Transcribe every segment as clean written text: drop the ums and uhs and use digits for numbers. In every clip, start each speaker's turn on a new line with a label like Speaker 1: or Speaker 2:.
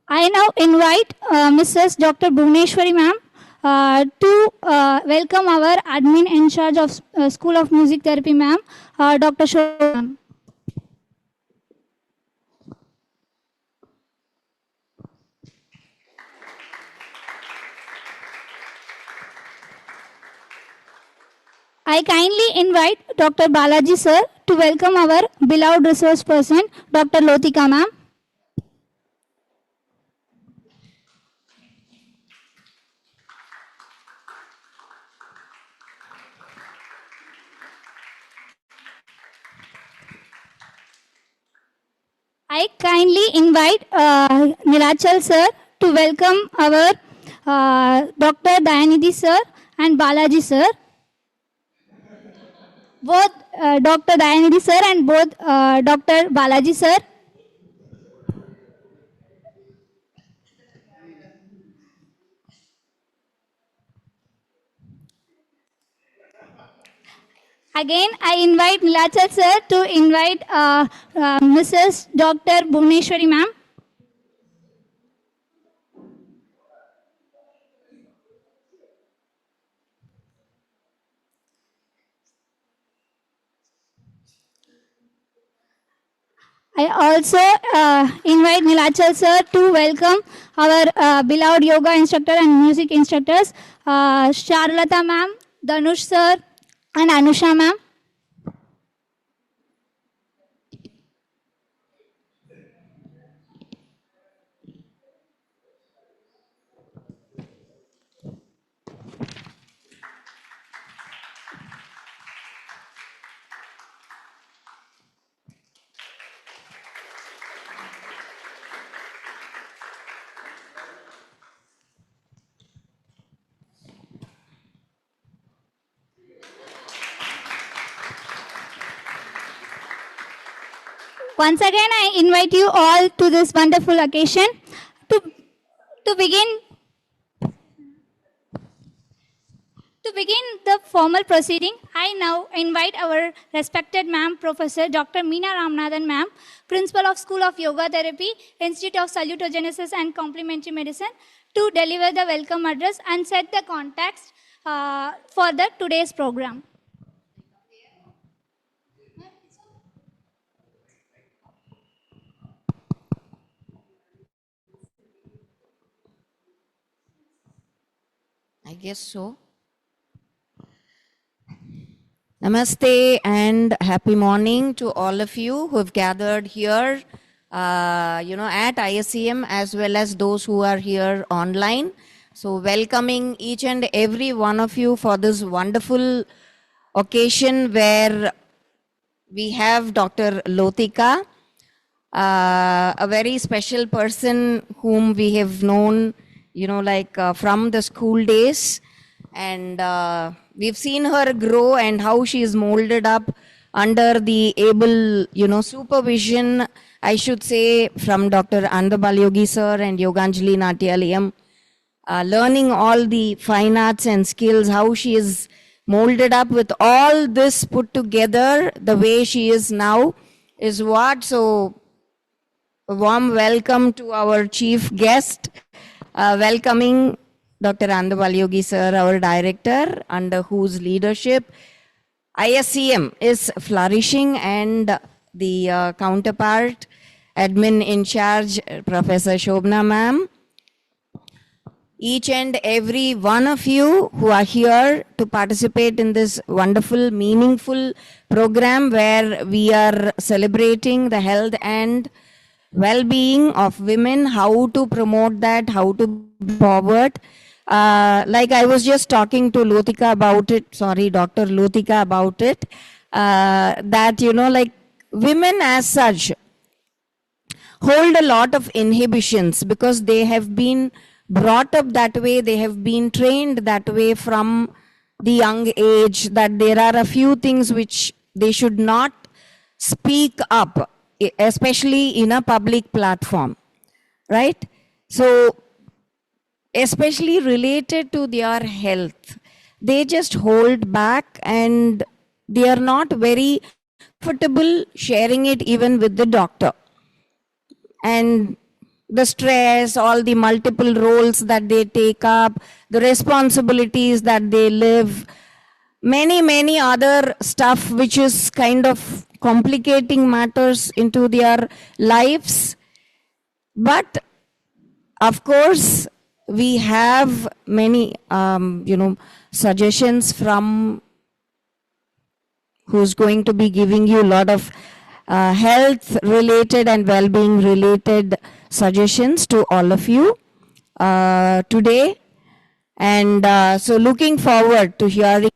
Speaker 1: I now invite Mrs. Dr. Bhuvneshwari ma'am to welcome our admin in charge of School of Music Therapy ma'am, Dr. Shobha ma'am. I kindly invite Dr. Balaji sir to welcome our beloved resource person, Dr. Lotika ma'am. I kindly invite Nilachal sir to welcome our Dr. Dayanidhi sir and Balaji sir. Both Dr. Dayanidhi sir and both Dr. Balaji sir. Again, I invite Nilachal sir to invite Mrs. Dr. Bhuvneshwari ma'am. I also invite Nilachal sir to welcome our beloved yoga instructor and music instructors, Charlata ma'am, Danush sir, and Anusha ma'am. Once again, I invite you all to this wonderful occasion. To begin the formal proceeding, I now invite our respected ma'am, Professor Dr. Meena Ramanathan ma'am, Principal of School of Yoga Therapy, Institute of Salutogenesis and Complementary Medicine, to deliver the welcome address and set the context for the today's program.
Speaker 2: I guess so. Namaste and happy morning to all of you who have gathered here, at ISCM, as well as those who are here online. So welcoming each and every one of you for this wonderful occasion where we have Dr. Lotika, a very special person whom we have known, from the school days. And we've seen her grow and how she is molded up under the able, supervision, I should say, from Dr. Andabal sir and Yoganjali Natyalayam, learning all the fine arts and skills, how she is molded up with all this put together, the way she is now, is what. So, a warm welcome to our chief guest, welcoming Dr. Andabal sir, our director, under whose leadership ISCM is flourishing, and the counterpart, admin in charge, Professor Shobna ma'am. Each and every one of you who are here to participate in this wonderful, meaningful program where we are celebrating the health and well-being of women, how to promote that, how to forward. Like I was just talking to Lotika about it, Dr. Lotika about it, that, women as such hold a lot of inhibitions because they have been brought up that way, they have been trained that way from the young age, that there are a few things which they should not speak up, especially in a public platform, right? So, especially related to their health, they just hold back and they are not very comfortable sharing it even with the doctor. And the stress, all the multiple roles that they take up, the responsibilities that they live, many other stuff which is kind of complicating matters into their lives. But of course, we have many, suggestions from who's going to be giving you a lot of health related and well-being related suggestions to all of you today. And so looking forward to hearing.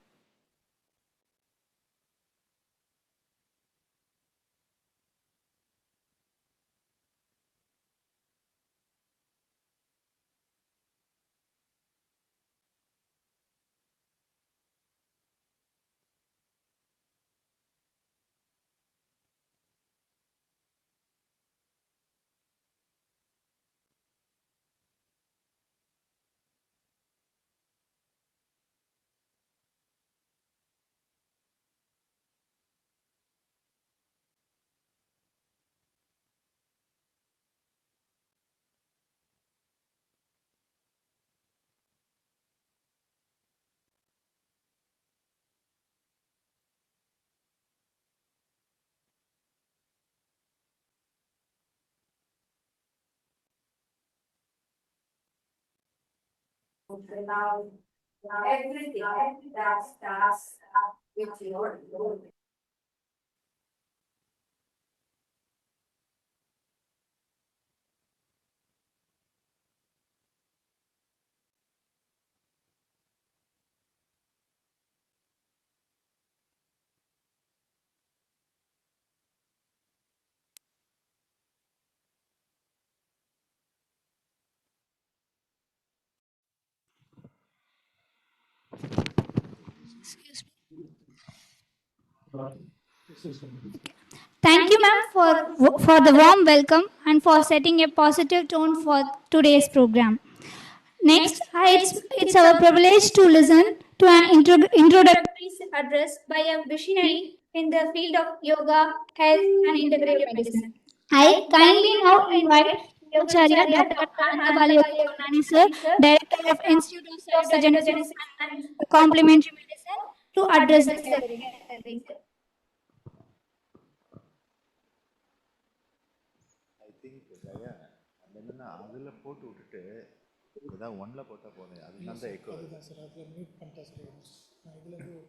Speaker 1: Thank you, ma'am, for the warm welcome and for setting a positive tone for today's program. Next, it's our privilege to listen to an introductory address by a visionary in the field of yoga, health, and integrative medicine. I kindly now invite Yogacharya Dr. Anandabali Yoganani sir, Director of Institute of Salutogenesis and Complementary Medicine, to address this gathering.
Speaker 3: I think தயா அந்த என்னென்னா அதில் போட்டு விட்டுட்டு ஏதாவது ஒன்றில் போட்டால் போதும் அதனால தான் எக்கோ
Speaker 4: அதுதான் சார் அதில் மியூட் பண்ணிட்டேன் சார் நான் இதுலேருந்து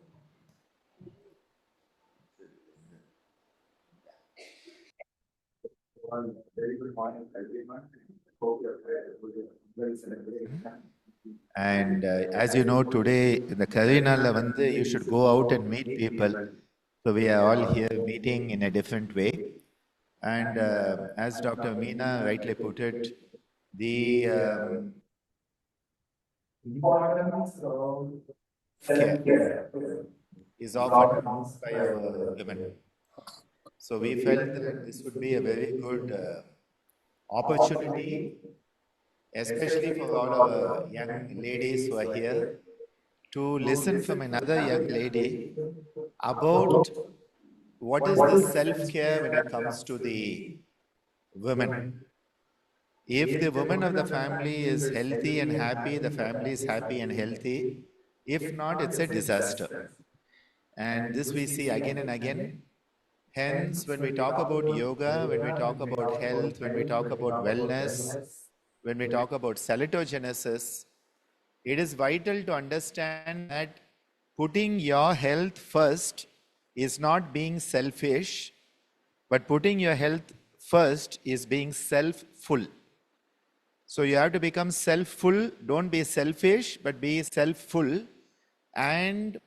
Speaker 3: Very good morning, everyone. Hope you are very celebrating. And as you know, today in the Karinala Vande, you should go out and meet people. So we are all here meeting in a different way. And as Dr. Meena rightly put it, the importance of self-care is often missed by our women. So we felt that this would be a very good opportunity, especially for all our young ladies who are here, to listen from another young lady about what is the self-care when it comes to the women. If the woman of the family is healthy and happy, the family is happy and healthy. If not, it's a disaster. And this we see again and again. Hence, when we talk about yoga, when we talk about health, when we talk about wellness, when we talk about salutogenesis, it is vital to understand that putting your health first is not being selfish, but putting your health first is being self-full. So you have to become self-full. Don't be selfish, but be self-full. And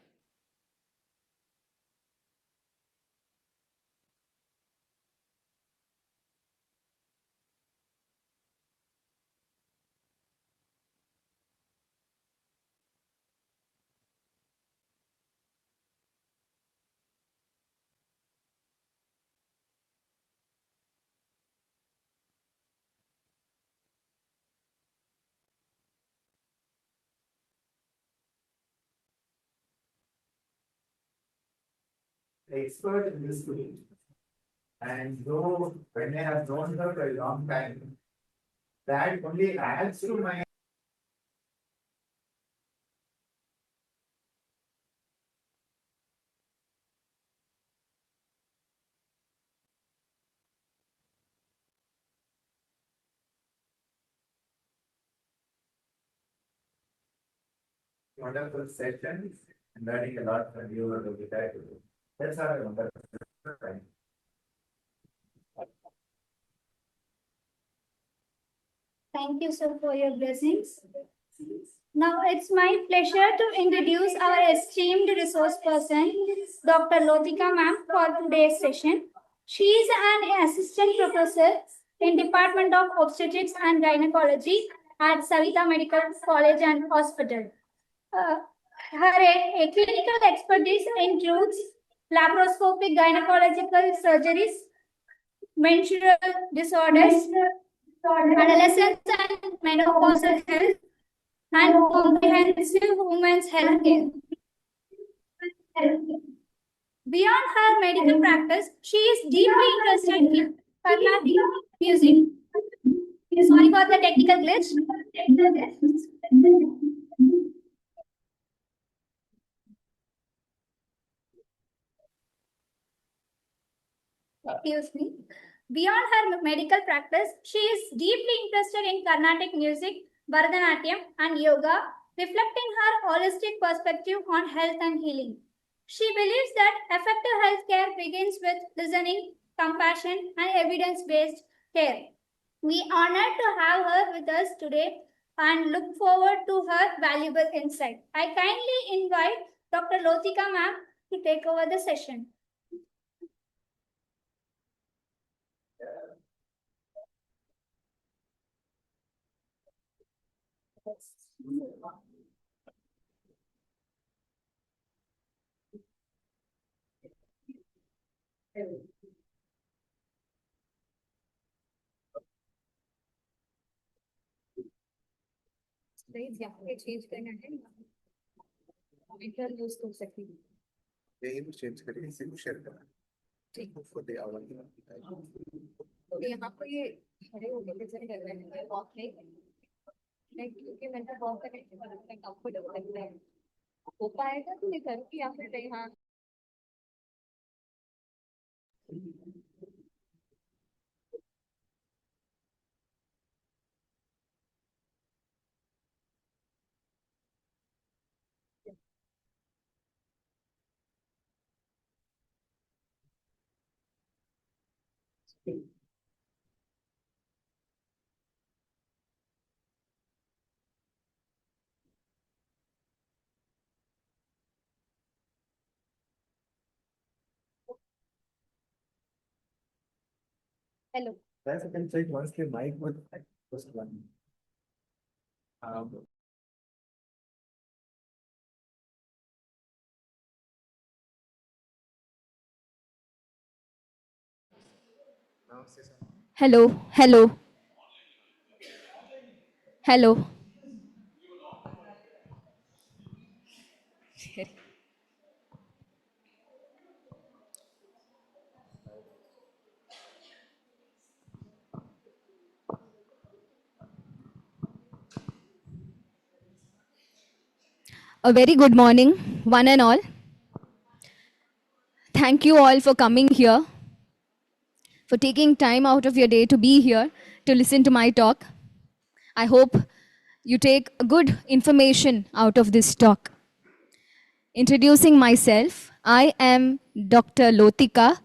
Speaker 3: expert in this field. And though when I have known her for a long time, that only adds to my wonderful sessions and learning a lot from you over the time. Let's have a wonderful time.
Speaker 1: Thank you, sir, for your blessings. Now it's my pleasure to introduce our esteemed resource person, Dr. Lotika ma'am, for today's session. She is an assistant professor in Department of Obstetrics and Gynecology at Savita Medical College and Hospital. Uh, her clinical expertise includes laparoscopic gynecological surgeries, menstrual disorders, adolescence and menopausal health, and comprehensive women's health care. Beyond her medical practice, she is deeply interested in Carnatic music. Sorry for the technical glitch. Excuse me. Beyond her medical practice, she is deeply interested in Carnatic music, Bharatanatyam, and yoga, reflecting her holistic perspective on health and healing. She believes that effective healthcare begins with listening, compassion, and evidence based care. We are honored to have her with us today and look forward to her valuable insight. I kindly invite Dr. Lotika ma'am to take over the session.
Speaker 5: Please यहाँ पे change करना है inter use कर सकती हूँ
Speaker 3: name change करिए इसी को शेयर करना
Speaker 5: ठीक
Speaker 3: for the hour.
Speaker 5: तो यहाँ पे ये खड़े होके प्रेजेंट कर रहे हैं वॉक नहीं नहीं क्योंकि मैंने वॉक करने के बाद अपना कंफर्टेबल लग रहा है हो पाएगा तो मैं करूँगी या फिर नहीं हाँ hello
Speaker 3: Guys, I can check once the mic was first one. Now say something.
Speaker 5: Hello hello hello A very good morning, one and all. Thank you all for coming here, for taking time out of your day to be here to listen to my talk. I hope you take good information out of this talk. Introducing myself, I am Dr. Lotika.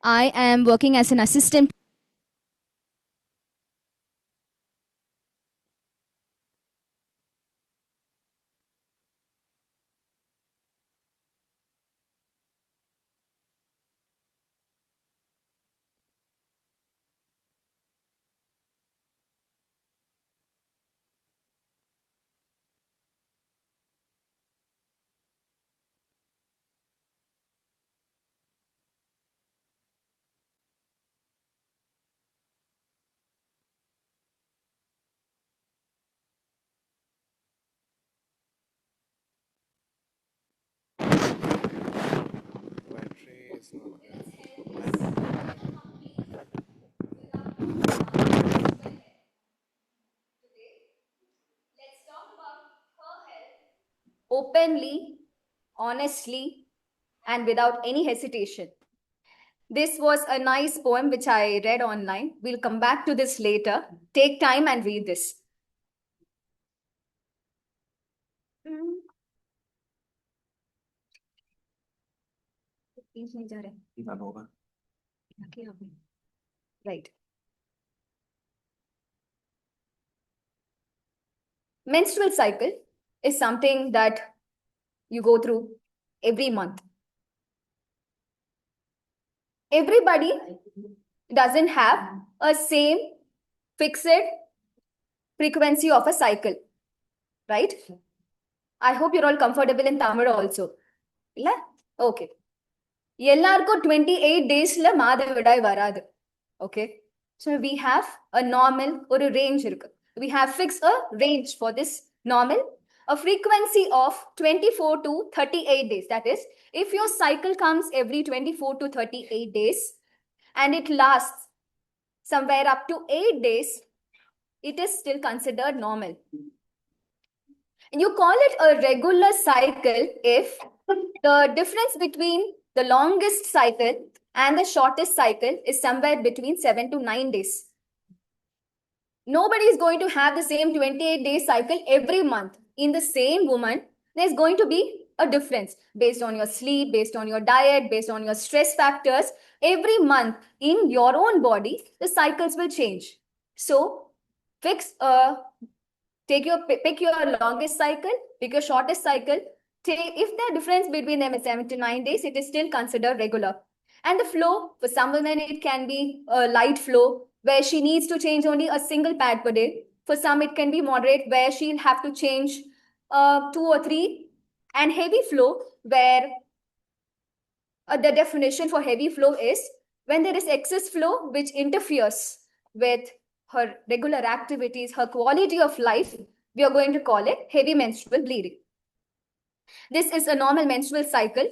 Speaker 5: I am working as an assistant. openly, honestly, and without any hesitation. This was a nice poem which I read online. We'll come back to this later. Take time and read this. Right. Menstrual cycle is something that you go through every month. Everybody doesn't have a same fixed frequency of a cycle, right? I hope you're all comfortable in Tamil also. illa? Okay. எல்லாருக்கும் 28 டேஸ்ல மாதவிடாய் வராது. Okay. So we have a normal ஒரு range இருக்கு. We have fixed a range for this normal, a frequency of 24 to 38 days. That is, if your cycle comes every 24 to 38 days and it lasts somewhere up to 8 days, it is still considered normal. And you call it a regular cycle if the difference between the longest cycle and the shortest cycle is somewhere between 7 to 9 days. Nobody is going to have the same 28-day cycle every month. In the same woman, there's going to be a difference based on your sleep, based on your diet, based on your stress factors. Every month in your own body, the cycles will change. So pick your longest cycle, pick your shortest cycle. If the difference between them is 7 to 9 days, it is still considered regular. And the flow, for some women, it can be a light flow where she needs to change only a single pad per day. For some, it can be moderate where she'll have to change 2 or 3. And heavy flow where the definition for heavy flow is when there is excess flow which interferes with her regular activities, her quality of life, we are going to call it heavy menstrual bleeding. This is a normal menstrual cycle.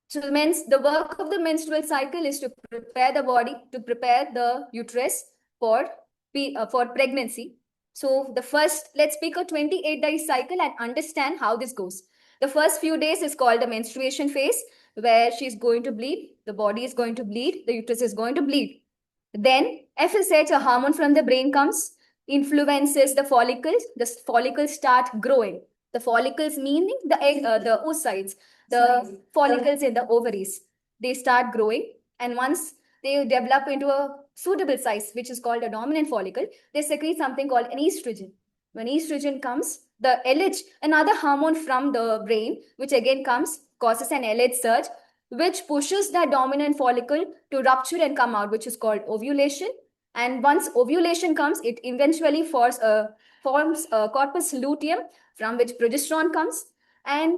Speaker 5: So the work of the menstrual cycle is to prepare the body, to prepare the uterus for pregnancy. So let's pick a 28-day cycle and understand how this goes. The first few days is called the menstruation phase, where she's going to bleed, the body is going to bleed, the uterus is going to bleed. Then FSH, a hormone from the brain, comes, influences the follicles start growing. The follicles meaning the oocytes, the follicles in the ovaries. They start growing, and once they develop into a suitable size, which is called a dominant follicle, they secrete something called an estrogen. When estrogen comes, the LH, another hormone from the brain, which again causes an LH surge, which pushes that dominant follicle to rupture and come out, which is called ovulation. And once ovulation comes, it eventually forms a corpus luteum, from which progesterone comes. And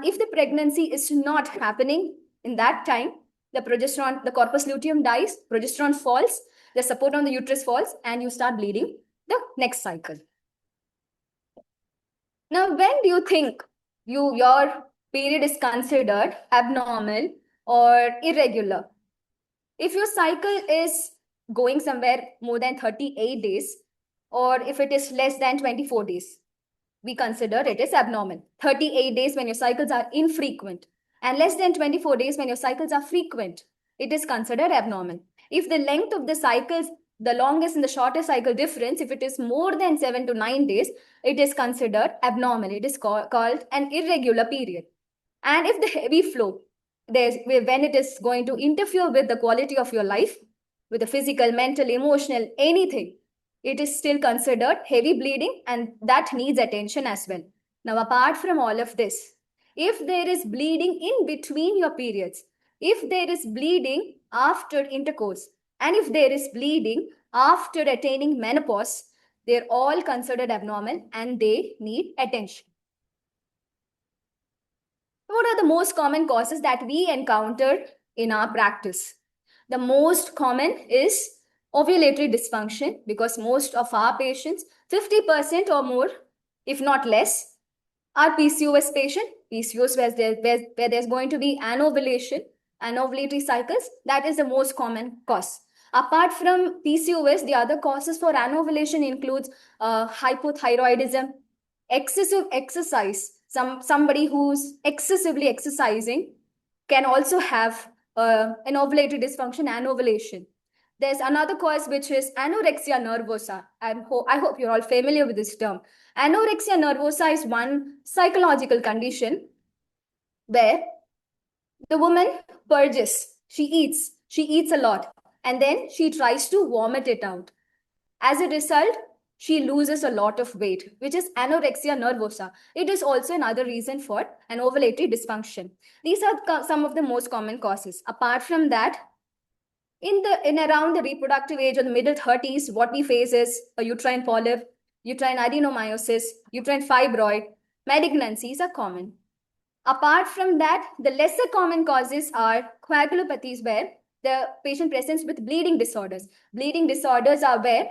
Speaker 5: if the pregnancy is not happening in that time, the corpus luteum dies, progesterone falls, the support on the uterus falls, and you start bleeding the next cycle. Now, when do you think your period is considered abnormal or irregular? If your cycle is going somewhere more than 38 days, or if it is less than 24 days, we consider it is abnormal. 38 days when your cycles are infrequent, and less than 24 days when your cycles are frequent, it is considered abnormal. If the length of the cycles, the longest and the shortest cycle difference, if it is more than 7 to 9 days, it is considered abnormal. It is called an irregular period. And if the heavy flow, when it is going to interfere with the quality of your life, with the physical, mental, emotional, anything, it is still considered heavy bleeding, and that needs attention as well. Now, apart from all of this, if there is bleeding in between your periods, if there is bleeding after intercourse, and if there is bleeding after attaining menopause, they're all considered abnormal and they need attention. What are the most common causes that we encounter in our practice? The most common is ovulatory dysfunction, because most of our patients, 50% or more, if not less, are PCOS patient. PCOS where there's going to be anovulation, anovulatory cycles. That is the most common cause. Apart from PCOS, the other causes for anovulation includes hypothyroidism, excessive exercise,
Speaker 6: Somebody who's excessively exercising can also have an ovulatory dysfunction, anovulation. There's another cause which is anorexia nervosa. I hope you're all familiar with this term. Anorexia nervosa is one psychological condition where the woman purges, she eats a lot, and then she tries to vomit it out. As a result, she loses a lot of weight, which is anorexia nervosa. It is also another reason for an ovulatory dysfunction. These are some of the most common causes. Apart from that, in around the reproductive age of the middle 30s, what we face is a uterine polyp, uterine adenomyosis, uterine fibroid, malignancies are common. Apart from that, the lesser common causes are coagulopathies, where the patient presents with bleeding disorders. Bleeding disorders are where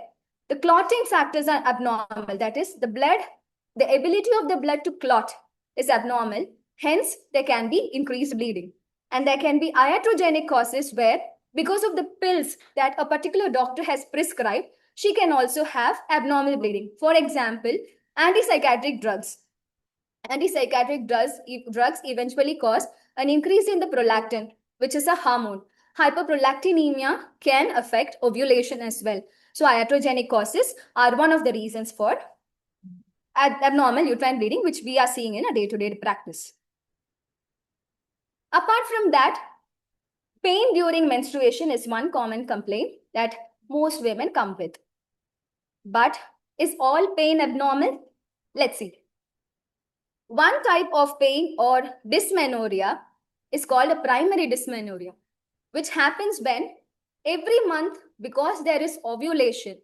Speaker 6: the clotting factors are abnormal. That is, the ability of the blood to clot is abnormal. Hence, there can be increased bleeding. And there can be iatrogenic causes where, because of the pills that a particular doctor has prescribed, she can also have abnormal bleeding. For example, antipsychotic drugs. Antipsychotic drugs eventually cause an increase in the prolactin, which is a hormone. Hyperprolactinemia can affect ovulation as well. So iatrogenic causes are one of the reasons for abnormal uterine bleeding, which we are seeing in a day-to-day practice. Apart from that, pain during menstruation is one common complaint that most women come with. But is all pain abnormal? Let's see. One type of pain or dysmenorrhea is called a primary dysmenorrhea, which happens when every month, because there is ovulation,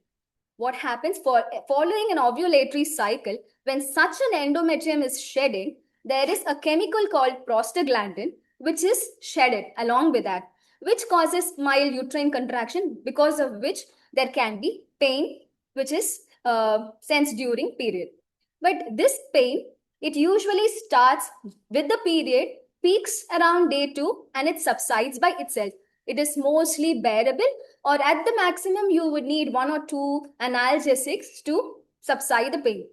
Speaker 6: what happens following an ovulatory cycle, when such an endometrium is shedding, there is a chemical called prostaglandin, which is shedded along with that, which causes mild uterine contraction, because of which there can be pain, which is sensed during period. But this pain, it usually starts with the period, peaks around day 2, and it subsides by itself. It is mostly bearable, or at the maximum, you would need 1 or 2 analgesics to subside the pain.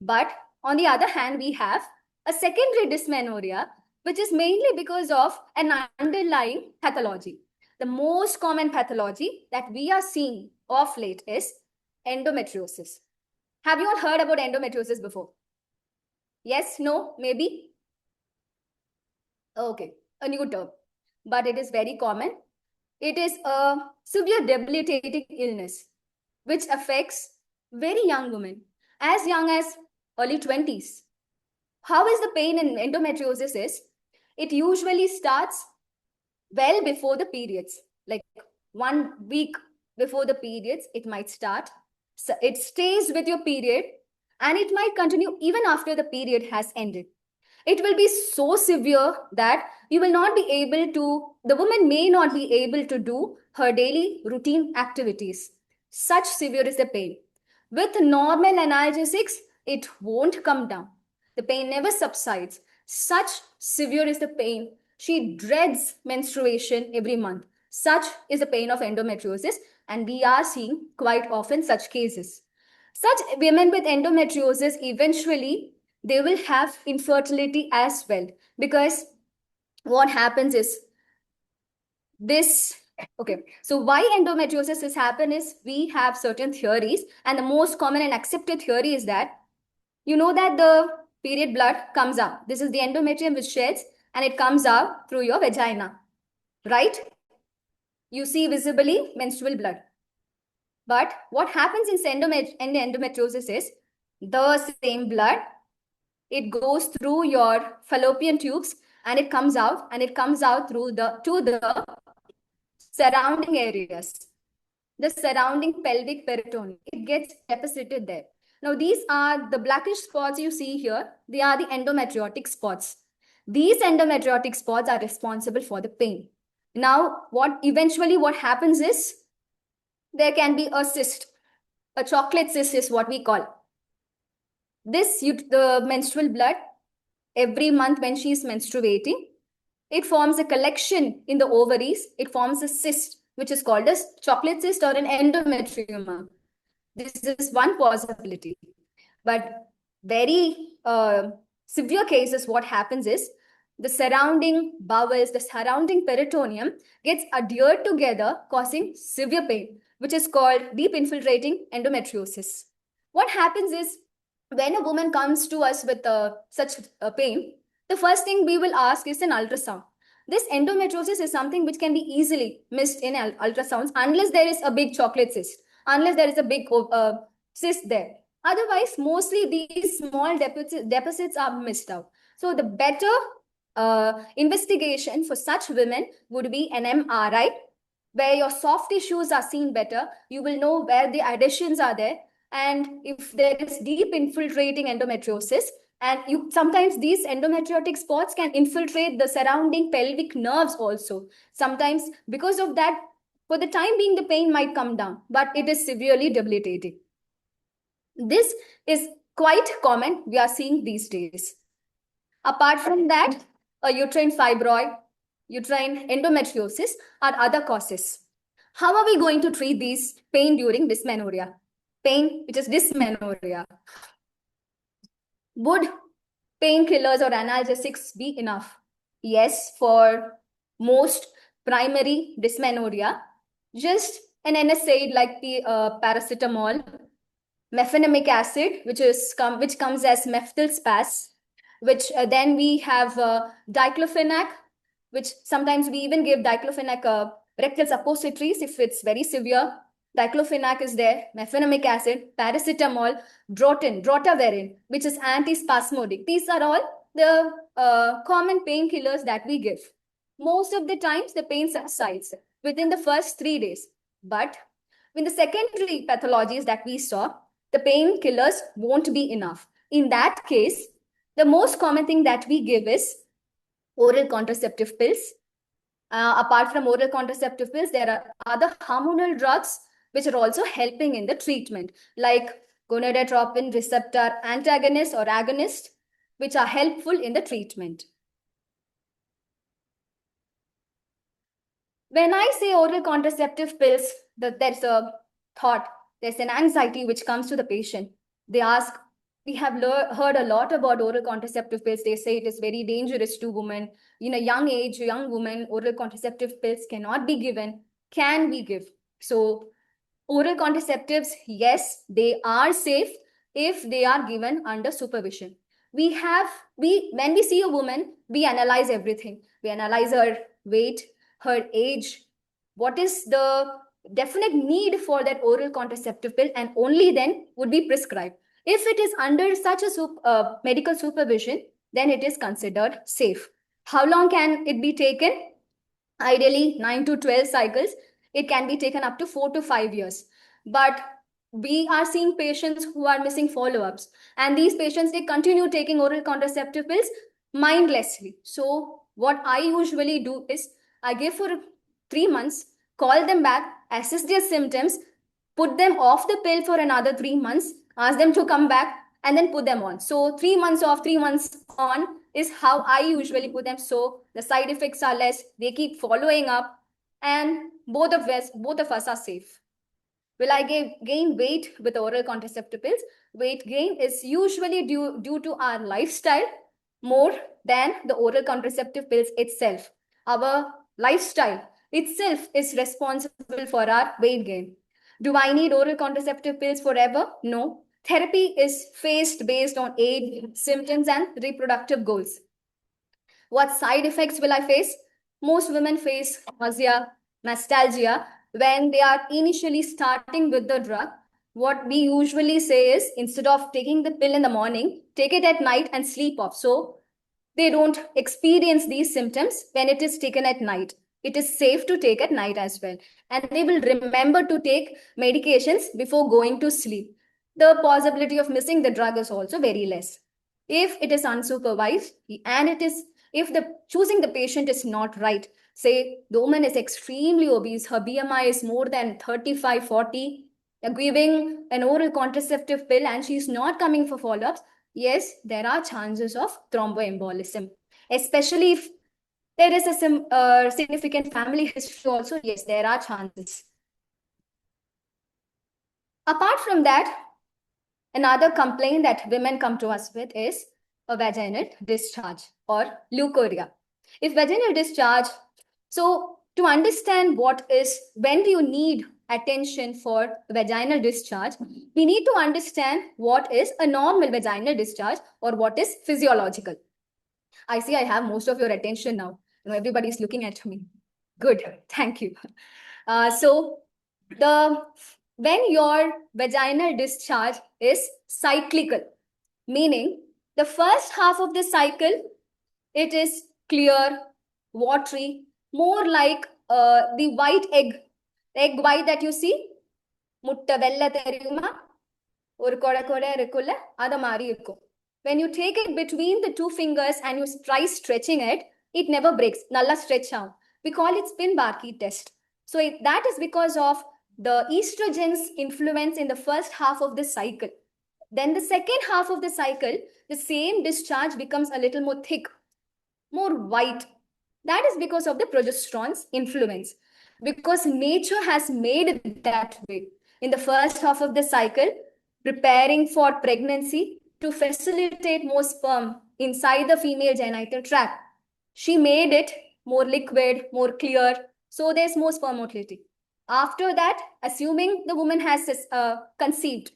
Speaker 6: But on the other hand, we have a secondary dysmenorrhea, which is mainly because of an underlying pathology. The most common pathology that we are seeing of late is endometriosis. Have you all heard about endometriosis before? Yes, no, maybe? Okay, a new term, but it is very common. It is a severe debilitating illness which affects very young women, as young as early 20s. How is the pain in endometriosis is, it usually starts well before the periods, like 1 week before the periods, it might start. So it stays with your period, and it might continue even after the period has ended. It will be so severe that you will not be able to, the woman may not be able to do her daily routine activities. Such severe is the pain. With normal analgesics, it won't come down. The pain never subsides. Such severe is the pain. She dreads menstruation every month. Such is the pain of endometriosis, and we are seeing quite often such cases. Such women with endometriosis, eventually, they will have infertility as well, because what happens is this. Okay, so why endometriosis has happened is, we have certain theories, and the most common and accepted theory is that, you know that the period blood comes out. This is the endometrium which sheds, and it comes out through your vagina, right? You see visibly menstrual blood. But what happens in endometriosis is, the same blood, it goes through your fallopian tubes, and it comes out, through to the surrounding areas, the surrounding pelvic peritoneum. It gets deposited there. Now, these are the blackish spots you see here. They are the endometriotic spots. These endometriotic spots are responsible for the pain. Now, what happens is, there can be a cyst. A chocolate cyst is what we call. The menstrual blood, every month when she is menstruating, it forms a collection in the ovaries. It forms a cyst, which is called as chocolate cyst or an endometrium. This is one possibility. But very severe cases, what happens is the surrounding bowels, the surrounding peritoneum gets adhered together, causing severe pain, which is called deep infiltrating endometriosis. What happens is when a woman comes to us with such pain, the first thing we will ask is an ultrasound. This endometriosis is something which can be easily missed in ultrasounds unless there is a big chocolate cyst, unless there is a big cyst there. Otherwise, mostly these small deficits are missed out. So the better investigation for such women would be an MRI, where your soft tissues are seen better. You will know where the adhesions are there, and if there is deep infiltrating endometriosis, and you sometimes these endometriotic spots can infiltrate the surrounding pelvic nerves also. Sometimes because of that, for the time being, the pain might come down, but it is severely debilitating. This is quite common we are seeing these days. Apart from that, a uterine fibroid, uterine endometriosis are other causes. How are we going to treat these pain during dysmenorrhea? Pain, which is dysmenorrhea. Would painkillers or analgesics be enough? Yes, for most primary dysmenorrhea, just an NSAID like the paracetamol, mefenamic acid, which comes as meftilspas, which then we have diclofenac, which sometimes we even give diclofenac rectal suppositories if it's very severe. Diclofenac is there, mefenamic acid, paracetamol, drotaverin, which is antispasmodic. These are all the common painkillers that we give. Most of the times, the pain subsides within the first 3 days. But in the secondary pathologies that we saw, the painkillers won't be enough. In that case, the most common thing that we give is oral contraceptive pills. Apart from oral contraceptive pills, there are other hormonal drugs which are also helping in the treatment, like gonadotropin receptor antagonist or agonist, which are helpful in the treatment. When I say oral contraceptive pills, there's a thought, there's an anxiety which comes to the patient. They ask, we have heard a lot about oral contraceptive pills. They say it is very dangerous to women. In a young age, young women, oral contraceptive pills cannot be given. Can we give? So oral contraceptives, yes, they are safe if they are given under supervision. When we see a woman, we analyze everything. We analyze her weight, her age, what is the definite need for that oral contraceptive pill, and only then would be prescribed. If it is under such a medical supervision, then it is considered safe. How long can it be taken? Ideally, 9 to 12 cycles. It can be taken up to 4 to 5 years. But we are seeing patients who are missing follow-ups. And these patients, they continue taking oral contraceptive pills mindlessly. So what I usually do is I give for 3 months, call them back, assess their symptoms, put them off the pill for another 3 months, ask them to come back, and then put them on. So 3 months off, 3 months on is how I usually put them. So the side effects are less, they keep following up, and both of us are safe. Will I gain weight with oral contraceptive pills? Weight gain is usually due to our lifestyle more than the oral contraceptive pills itself. Our lifestyle itself is responsible for our weight gain. Do I need oral contraceptive pills forever? No. Therapy is phased based on age, symptoms, and reproductive goals. What side effects will I face? Most women face nausea, nostalgia when they are initially starting with the drug. What we usually say is, instead of taking the pill in the morning, take it at night and sleep off. So they don't experience these symptoms when it is taken at night. It is safe to take at night as well. And they will remember to take medications before going to sleep. The possibility of missing the drug is also very less. If it is unsupervised and if the choosing the patient is not right, say the woman is extremely obese, her BMI is more than 35, 40, giving an oral contraceptive pill and she's not coming for follow-ups, yes, there are chances of thromboembolism, especially if there is a significant family history also. Yes, there are chances. Apart from that, another complaint that women come to us with is a vaginal discharge or leukorrhea. If vaginal discharge, so to understand what is, when do you need attention for vaginal discharge, we need to understand what is a normal vaginal discharge or what is physiological. I see I have most of your attention now. Everybody's looking at me. Good, thank you. So when your vaginal discharge is cyclical, meaning the first half of the cycle, it is clear, watery, more like the white egg white that you see, முட்டை வெள்ளை தெரியுமா, ஒரு கொடை கொடை இருக்குல்ல, அத மாதிரி இருக்கும். When you take it between the two fingers and you try stretching it, it never breaks. Nalla stretch out. We call it Spin-Barkey test. So that is because of the estrogen's influence in the first half of the cycle. Then the second half of the cycle, the same discharge becomes a little more thick, more white. That is because of the progesterone's influence. Because nature has made it that way. In the first half of the cycle, preparing for pregnancy to facilitate more sperm inside the female genital tract. She made it more liquid, more clear, so there's more sperm motility. After that, assuming the woman has conceived,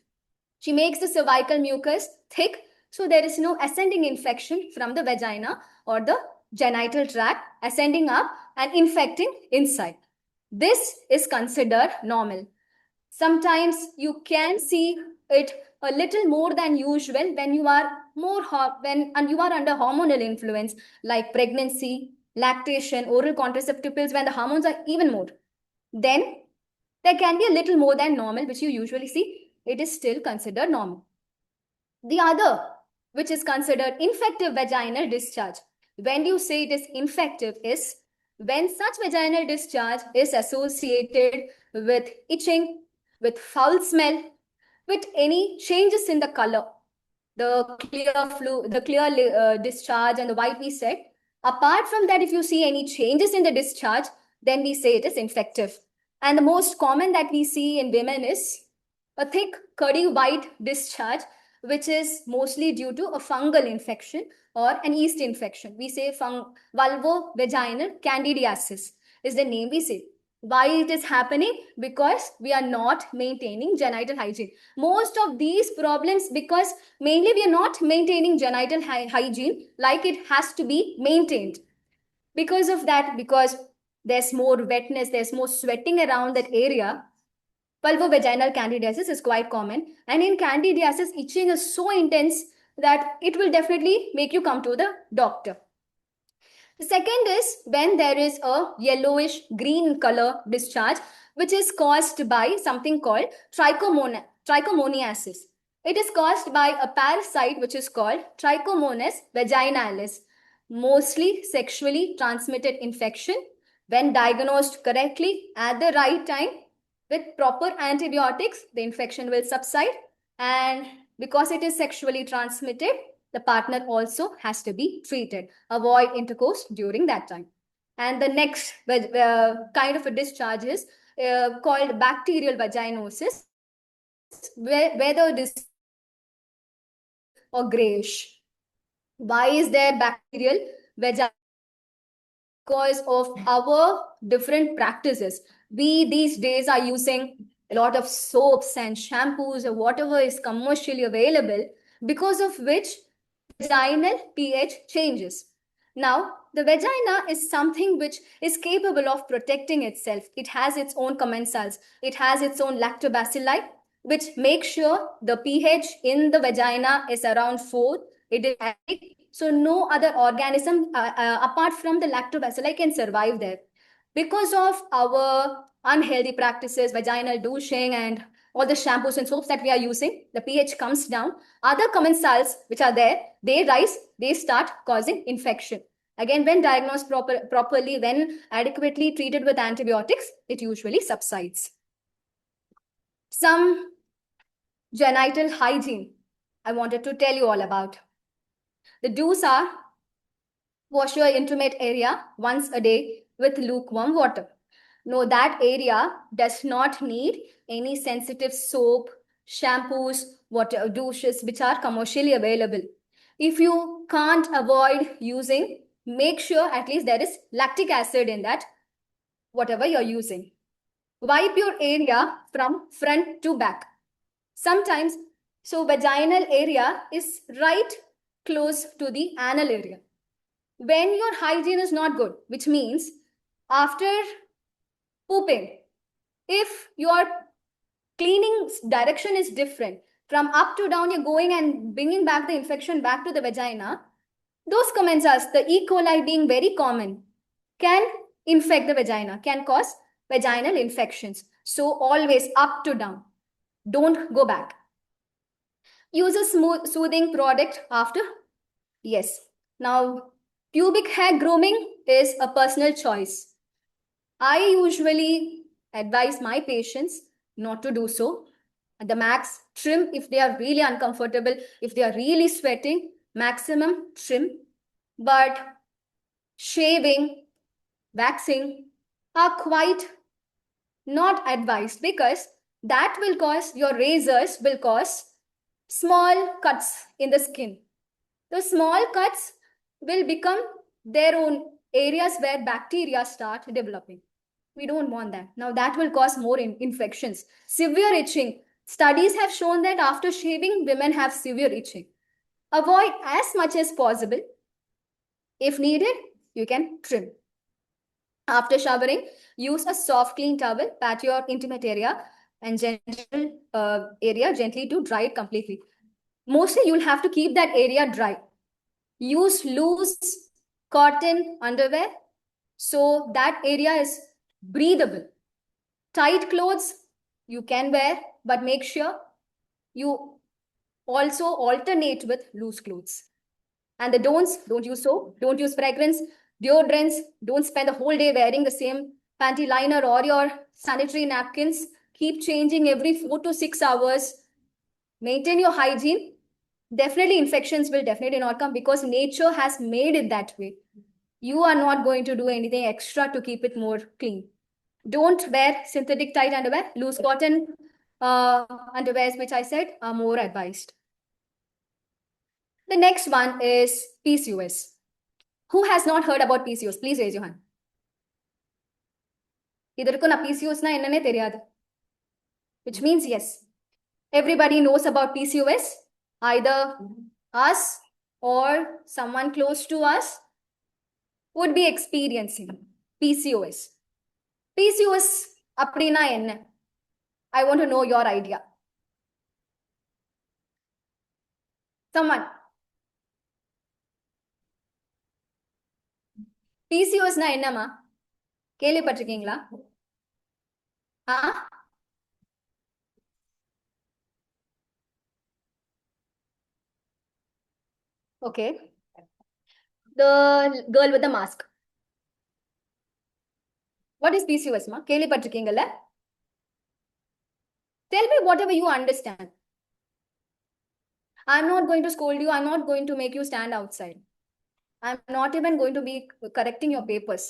Speaker 6: she makes the cervical mucus thick, so there is no ascending infection from the vagina or the genital tract ascending up and infecting inside. This is considered normal. Sometimes you can see it a little more than usual when you are you are under hormonal influence, like pregnancy, lactation, oral contraceptive pills, when the hormones are even more. Then there can be a little more than normal, which you usually see. It is still considered normal. The other, which is considered infective vaginal discharge, when you say it is infective, is when such vaginal discharge is associated with itching, with foul smell, with any changes in the color, the clear discharge and the white we said. Apart from that, if you see any changes in the discharge, then we say it is infective. And the most common that we see in women is a thick, curdy white discharge, which is mostly due to a fungal infection or an yeast infection. We say vulvovaginal candidiasis is the name we say. Why it is happening? Because we are not maintaining genital hygiene. Most of these problems, because mainly we are not maintaining genital hygiene like it has to be maintained. Because of that, because there's more wetness, there's more sweating around that area, vulvovaginal candidiasis is quite common. And in candidiasis, itching is so intense that it will definitely make you come to the doctor. The second is when there is a yellowish green color discharge, which is caused by something called trichomoniasis. It is caused by a parasite which is called Trichomonas vaginalis, mostly sexually transmitted infection. When diagnosed correctly at the right time with proper antibiotics, the infection will subside. And because it is sexually transmitted, the partner also has to be treated. Avoid intercourse during that time. And the next kind of a discharge is called bacterial vaginosis, whether this or grayish. Why is there bacterial vaginosis? Because of our different practices. We these days are using a lot of soaps and shampoos or whatever is commercially available, because of which vaginal pH changes. Now, the vagina is something which is capable of protecting itself. It has its own commensals. It has its own lactobacilli, which make sure the pH in the vagina is around 4. It is acidic, so no other organism apart from the lactobacilli can survive there. Because of our unhealthy practices, vaginal douching and all the shampoos and soaps that we are using, the pH comes down. Other commensals which are there, they rise, they start causing infection. Again, when diagnosed properly, when adequately treated with antibiotics, it usually subsides. Some genital hygiene I wanted to tell you all about. The do's are: wash your intimate area once a day with lukewarm water. No, that area does not need any sensitive soap, shampoos, water douches which are commercially available. If you can't avoid using, make sure at least there is lactic acid in that, whatever you're using. Wipe your area from front to back. Sometimes, so vaginal area is right close to the anal area. When your hygiene is not good, which means after pooping, if your cleaning direction is different, from up to down, you're going and bringing back the infection back to the vagina, those commensals, the E. coli being very common, can infect the vagina, can cause vaginal infections. So always up to down. Don't go back. Use a smooth, soothing product after. Yes. Now, pubic hair grooming is a personal choice. I usually advise my patients not to do so. At the max, trim if they are really uncomfortable, if they are really sweating, maximum trim. But shaving, waxing are quite not advised because that will cause, your razors will cause small cuts in the skin. Those small cuts will become their own areas where bacteria start developing. We don't want that. Now that will cause more infections. Severe itching. Studies have shown that after shaving, women have severe itching. Avoid as much as possible. If needed, you can trim. After showering, use a soft clean towel, pat your intimate area and gentle area gently to dry it completely. Mostly you'll have to keep that area dry. Use loose cotton underwear so that area is breathable. Tight clothes you can wear, but make sure you also alternate with loose clothes. And the don'ts, don't use soap, don't use fragrance, deodorants, don't spend the whole day wearing the same panty liner or your sanitary napkins. Keep changing every 4 to 6 hours. Maintain your hygiene. Definitely infections will definitely not come because nature has made it that way. You are not going to do anything extra to keep it more clean. Don't wear synthetic tight underwear. Loose cotton underwears, which I said, are more advised. The next one is PCOS. Who has not heard about PCOS? Please raise your hand. இதற்கு நான் PCOS-னா என்னன்னே தெரியாது. Which means yes. Everybody knows about PCOS. Either us or someone close to us would be experiencing PCOS. PCOS அப்படின்னா என்ன? I want to know your idea. Someone. PCOS-னா என்னமா? கேள்விப்பட்டிருக்கீங்களா? Okay. The girl with the mask. What is PCOS, ma? கேள்விப்பட்டிருக்கீங்கல்ல? Tell me whatever you understand. I'm not going to scold you. I'm not going to make you stand outside. I'm not even going to be correcting your papers.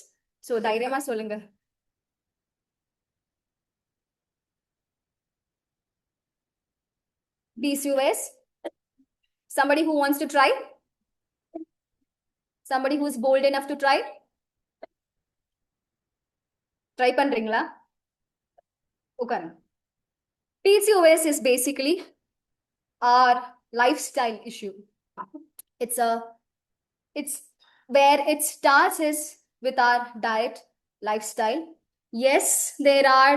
Speaker 6: So, தைரியமா சொல்லுங்க. PCOS. Somebody who wants to try? Somebody who's bold enough to try? Try பண்றீங்களா? உட்காருங்க. PCOS is basically our lifestyle issue. It's where it starts is with our diet, lifestyle. Yes, there are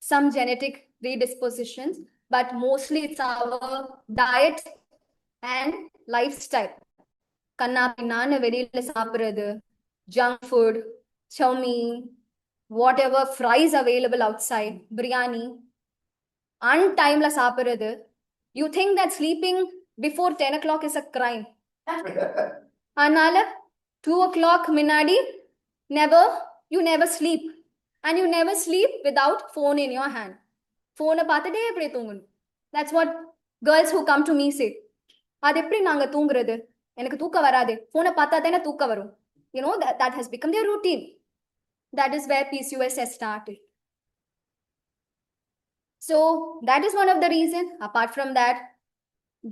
Speaker 6: some genetic predispositions, but mostly it's our diet and lifestyle. கண்ணா பின்னான்னு வெளியில சாப்பிடுறது, junk food, chow mein, whatever fries available outside, biryani, untimeல சாப்பிடுறது. You think that sleeping before 10 o'clock is a crime. அதனால 2 o'clock முன்னாடி you never sleep. And you never sleep without phone in your hand. Phone பார்த்துட்டே எப்படி தூங்கணும்? That's what girls who come to me say. அது எப்படி நாங்க தூங்குறது? எனக்கு தூக்கம் வராது. ஃபோனை பார்த்தா தானே தூக்கம் வரும். You know, that has become their routine. That is where PCOS has started. So that is one of the reasons. Apart from that,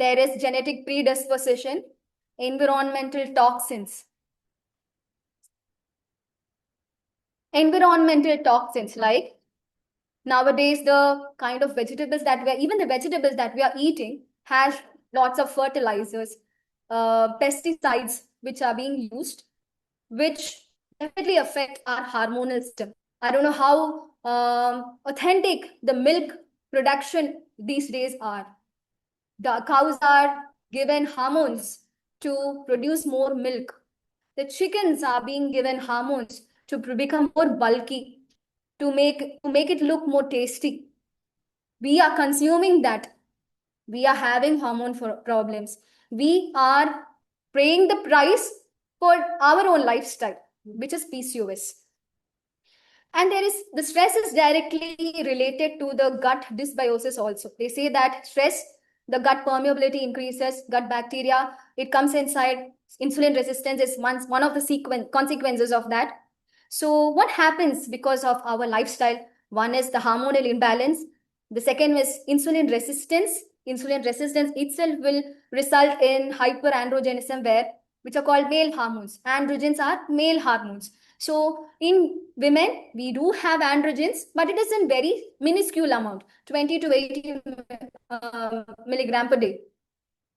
Speaker 6: there is genetic predisposition. environmental toxins. Environmental toxins like nowadays the kind of vegetables that even the vegetables that we are eating has lots of fertilizers, pesticides which are being used, which definitely affect our hormonal system. I don't know how authentic the milk production these days are. The cows are given hormones to produce more milk. The chickens are being given hormones to become more bulky, to make it look more tasty. We are consuming that. We are having hormone problems. We are paying the price for our own lifestyle, which is PCOS. And the stress is directly related to the gut dysbiosis also. They say that stress, the gut permeability increases, gut bacteria, it comes inside. Insulin resistance is one of the consequences of that. So what happens because of our lifestyle? One is the hormonal imbalance. The second is insulin resistance. Insulin resistance itself will result in hyperandrogenism, which are called male hormones. Androgens are male hormones. So in women, we do have androgens, but it is in very minuscule amount, 20 to 80 milligram per day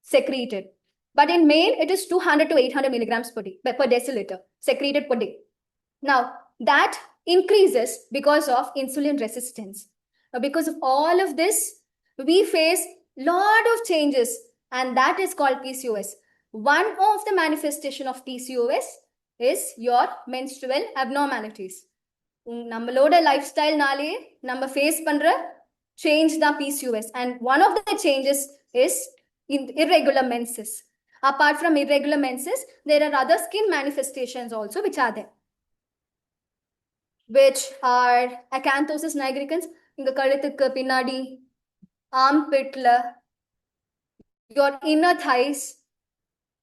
Speaker 6: secreted. But in male, it is 200 to 800 milligrams per day, per deciliter secreted per day. Now, that increases because of insulin resistance. Now, because of all of this, we face lot of changes, and that is called PCOS. One of the manifestation of PCOS is your menstrual abnormalities. நம்மளோட lifestyle-நாலே நம்ம face பண்ற change தான் PCOS, and one of the changes is irregular menses. Apart from irregular menses, there are other skin manifestations also which are there, which are acanthosis nigricans, இங்க கழுத்துக்கு பின்னாடி, armpitல, your inner thighs,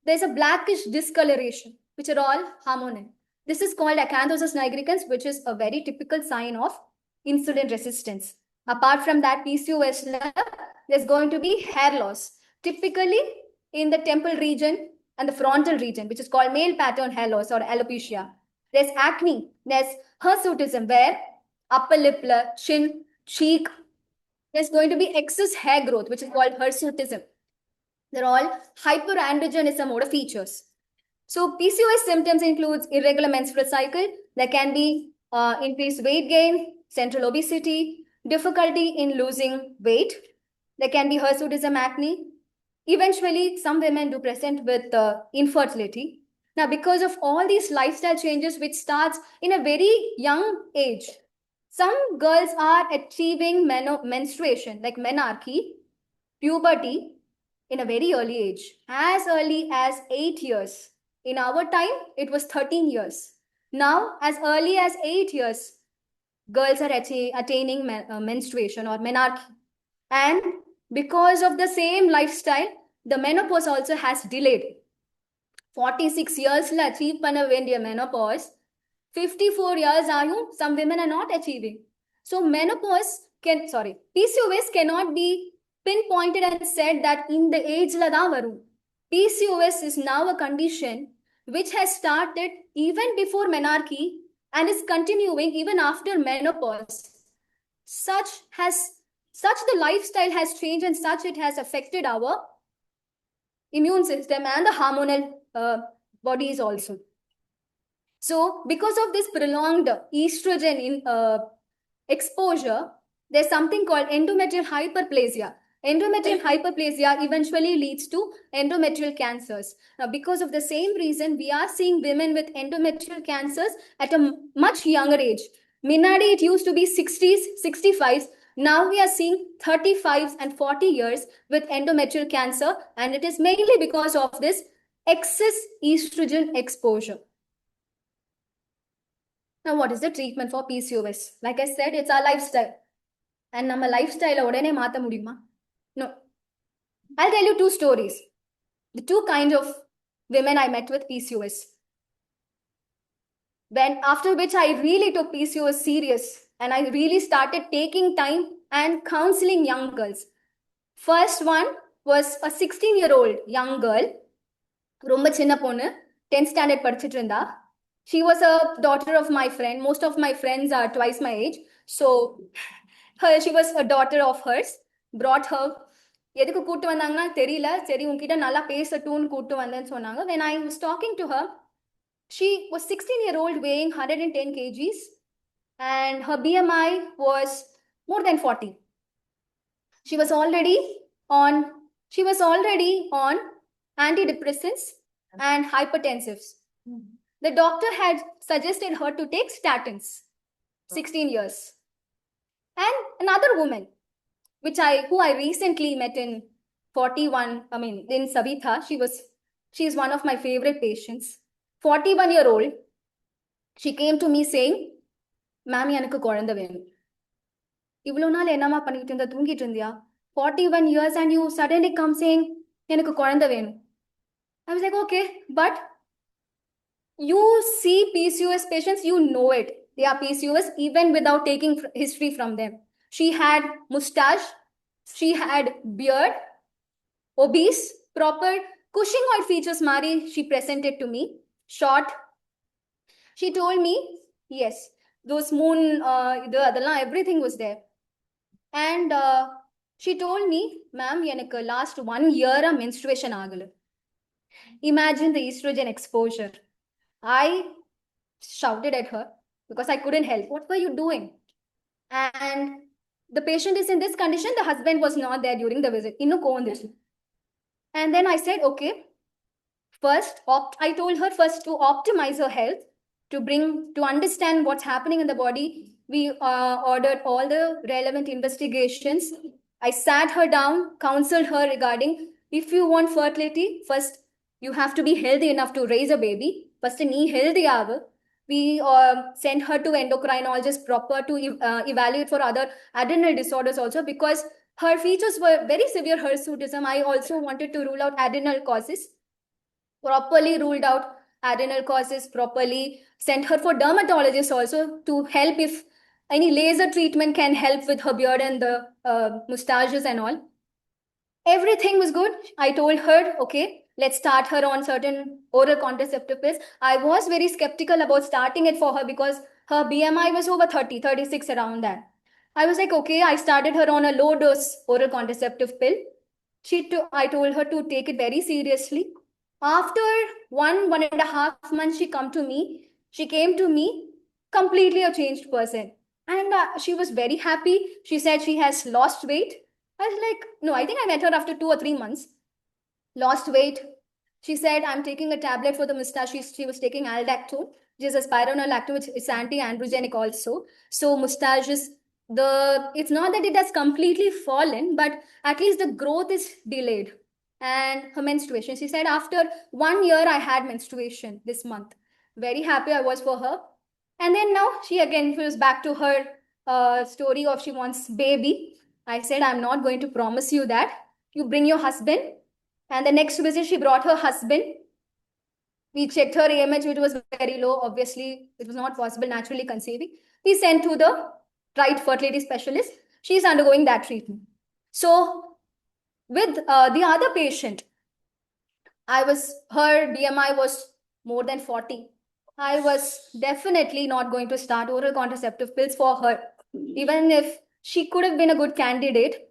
Speaker 6: there's a blackish discoloration, which are all hormonal. This is called acanthosis nigricans, which is a very typical sign of insulin resistance. Apart from that, PCOS, there's going to be hair loss, typically in the temple region and the frontal region, which is called male pattern hair loss or alopecia. There's acne, there's hirsutism, where upper lip, chin, cheek, there's going to be excess hair growth, which is called hirsutism. They're all hyperandrogenism mode features. So PCOS symptoms includes irregular menstrual cycle. There can be increased weight gain, central obesity, difficulty in losing weight. There can be hirsutism, acne. Eventually, some women do present with infertility. Now, because of all these lifestyle changes, which starts in a very young age, some girls are achieving menstruation, like menarche, puberty, in a very early age, as early as 8 years. In our time, it was 13 years. Now, as early as 8 years, girls are attaining menstruation or menarche. And because of the same lifestyle, the menopause also has delayed. 46 years la achieve panna vendiya menopause, 54 years ayum, some women are not achieving. So PCOS cannot be pinpointed and said that in the age la da varum. PCOS is now a condition which has started even before menarche and is continuing even after menopause. Such the lifestyle has changed, and such it has affected our immune system and the hormonal bodies also. So because of this prolonged estrogen exposure, there's something called endometrial hyperplasia. Endometrial hyperplasia eventually leads to endometrial cancers. Now, because of the same reason, we are seeing women with endometrial cancers at a much younger age. Minadi, it used to be 60s, 65s. Now we are seeing 35s and 40 years with endometrial cancer, and it is mainly because of this excess estrogen exposure. Now, what is the treatment for PCOS? Like I said, it's our lifestyle. And nama lifestyle odane maata mudiyuma? No. I'll tell you two stories. The two kinds of women I met with PCOS. After which I really took PCOS serious, and I really started taking time and counseling young girls. First one was a 16-year-old young girl. ரொம்ப சின்ன பொண்ணு 10th standard படிச்சிட்டு இருந்தா. She was a daughter of my friend. Most of my friends are twice my age. So she was a daughter of hers. Brought her. எதுக்கு கூட்டு வந்தாங்கன்னா தெரியல. சரி உன்கிட்ட நல்லா பேசட்டும்னு கூட்டு வந்தேன்னு சொன்னாங்க. When I was talking to her, she was 16-year-old weighing 110 kgs and her BMI was more than 40. She was already on antidepressants and hypertensives. The doctor had suggested her to take statins. 16 years. And another woman, who I recently met in 41, in Savitha, she's one of my favorite patients. 41-year-old, she came to me saying, "Ma'am, எனக்கு குழந்தை வேணும்." இவ்வளோ நாள் என்னமா பண்ணிட்டு இருந்த, தூங்கிட்டு இருந்தியா? 41 years and you suddenly come saying, எனக்கு குழந்தை வேணும். I was like, okay, but you see PCOS patients, you know it. They are PCOS even without taking history from them. She had mustache, she had beard, obese, proper Cushingoid features Mari, she presented to me, short. She told me, yes, those moon, everything was there. And she told me, ma'am, எனக்கு last 1 year menstruation ஆகல. Imagine the estrogen exposure. I shouted at her because I couldn't help. What were you doing? And the patient is in this condition. The husband was not there during the visit. And then I said, okay, I told her first to optimize her health, to understand what's happening in the body. We ordered all the relevant investigations. I sat her down, counseled her regarding, if you want fertility, first you have to be healthy enough to raise a baby. First, knee healthy avu. We sent her to endocrinologist proper to evaluate for other adrenal disorders also, because her features were very severe hirsutism. I also wanted to rule out adrenal causes. Properly ruled out adrenal causes, properly sent her for dermatologist also to help if any laser treatment can help with her beard and the mustaches and all. Everything was good. I told her, okay, let's start her on certain oral contraceptive pills. I was very skeptical about starting it for her because her BMI was over 30, 36, around that. I was like, okay, I started her on a low dose oral contraceptive pill. I told her to take it very seriously. After 1.5 months, she came to me completely a changed person. And she was very happy. She said she has lost weight. I was like, no, I think I met her after 2 or 3 months. Lost weight. She said, I'm taking a tablet for the mustache. She was taking aldactone, which is a spironolactone, which is anti-androgenic also. So mustaches, it's not that it has completely fallen, but at least the growth is delayed. And her menstruation, she said, after 1 year, I had menstruation this month. Very happy I was for her. And then now she again feels back to her story of she wants baby. I said, I'm not going to promise you that. You bring your husband. And the next visit, she brought her husband. We checked her AMH, which was very low. Obviously, it was not possible naturally conceiving. We sent to the right fertility specialist. She's undergoing that treatment. So with the other patient, her BMI was more than 40. I was definitely not going to start oral contraceptive pills for her. Even if she could have been a good candidate,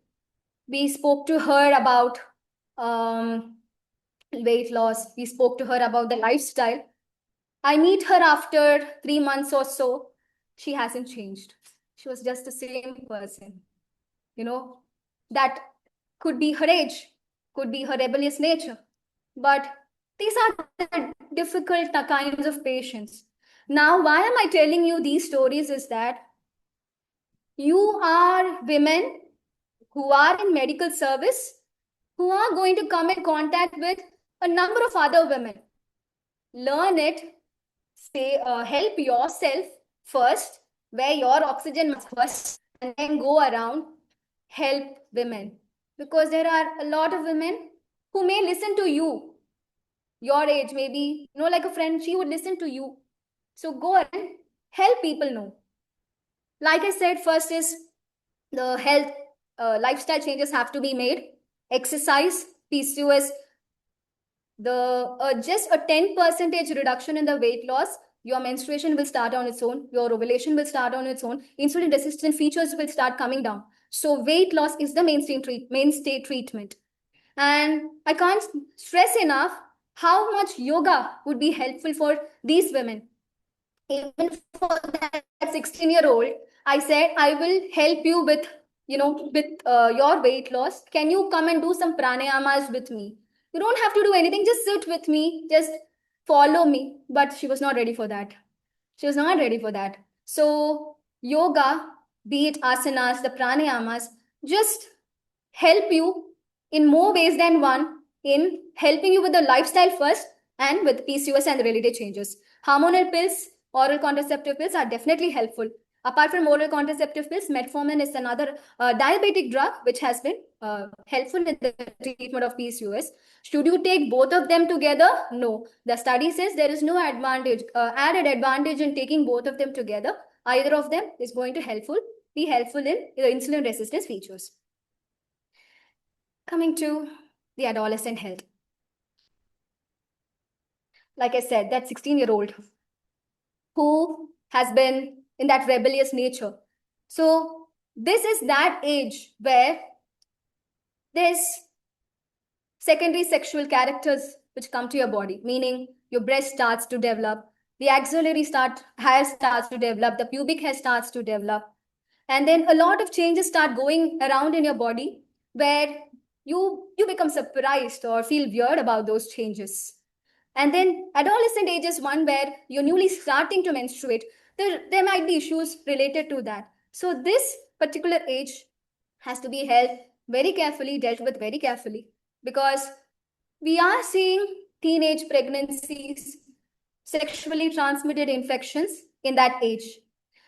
Speaker 6: we spoke to her about weight loss. We spoke to her about the lifestyle. I meet her after 3 months or so. She hasn't changed. She was just the same person. That could be her age, could be her rebellious nature. But these are the difficult kinds of patients. Now, why am I telling you these stories is that you are women who are in medical service, who are going to come in contact with a number of other women. Learn it, help yourself first, wear your oxygen mask first, and then go around, help women. Because there are a lot of women who may listen to you. Your age, maybe, like a friend, she would listen to you. So go and help people know. Like I said, first is the health, lifestyle changes have to be made. Exercise, PCOS just a 10% reduction in the weight loss, your menstruation will start on its own, your ovulation will start on its own, insulin resistant features will start coming down. So weight loss is the mainstay treatment. And I can't stress enough how much yoga would be helpful for these women. Even for that 16-year-old, I said, I will help you with, your weight loss. Can you come and do some pranayamas with me? You don't have to do anything. Just sit with me. Just follow me. But she was not ready for that. She was not ready for that. So yoga, be it asanas, the pranayamas, just help you in more ways than one in helping you with the lifestyle first and with PCOS and related changes. Hormonal pills, oral contraceptive pills are definitely helpful. Apart from oral contraceptive pills, metformin is another diabetic drug which has been helpful in the treatment of PCOS. Should you take both of them together? No. The study says there is no added advantage in taking both of them together. Either of them is going to be helpful in the insulin resistance features. Coming to the adolescent health. Like I said, that 16-year-old who has been in that rebellious nature. So this is that age where there's secondary sexual characters which come to your body, meaning your breast starts to develop, the axillary hair starts to develop, the pubic hair starts to develop, and then a lot of changes start going around in your body where you become surprised or feel weird about those changes. And then adolescent age is one where you're newly starting to menstruate. There might be issues related to that. So this particular age has to be dealt with very carefully, because we are seeing teenage pregnancies, sexually transmitted infections in that age.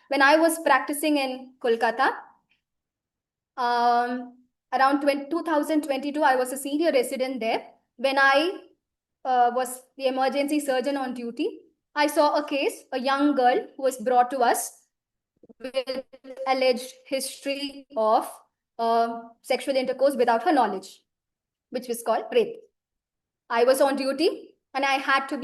Speaker 6: When I was practicing in Kolkata, around 2022, I was a senior resident there. When I was the emergency surgeon on duty, I saw a case, a young girl who was brought to us with alleged history of sexual intercourse without her knowledge, which was called rape. I was on duty and I had to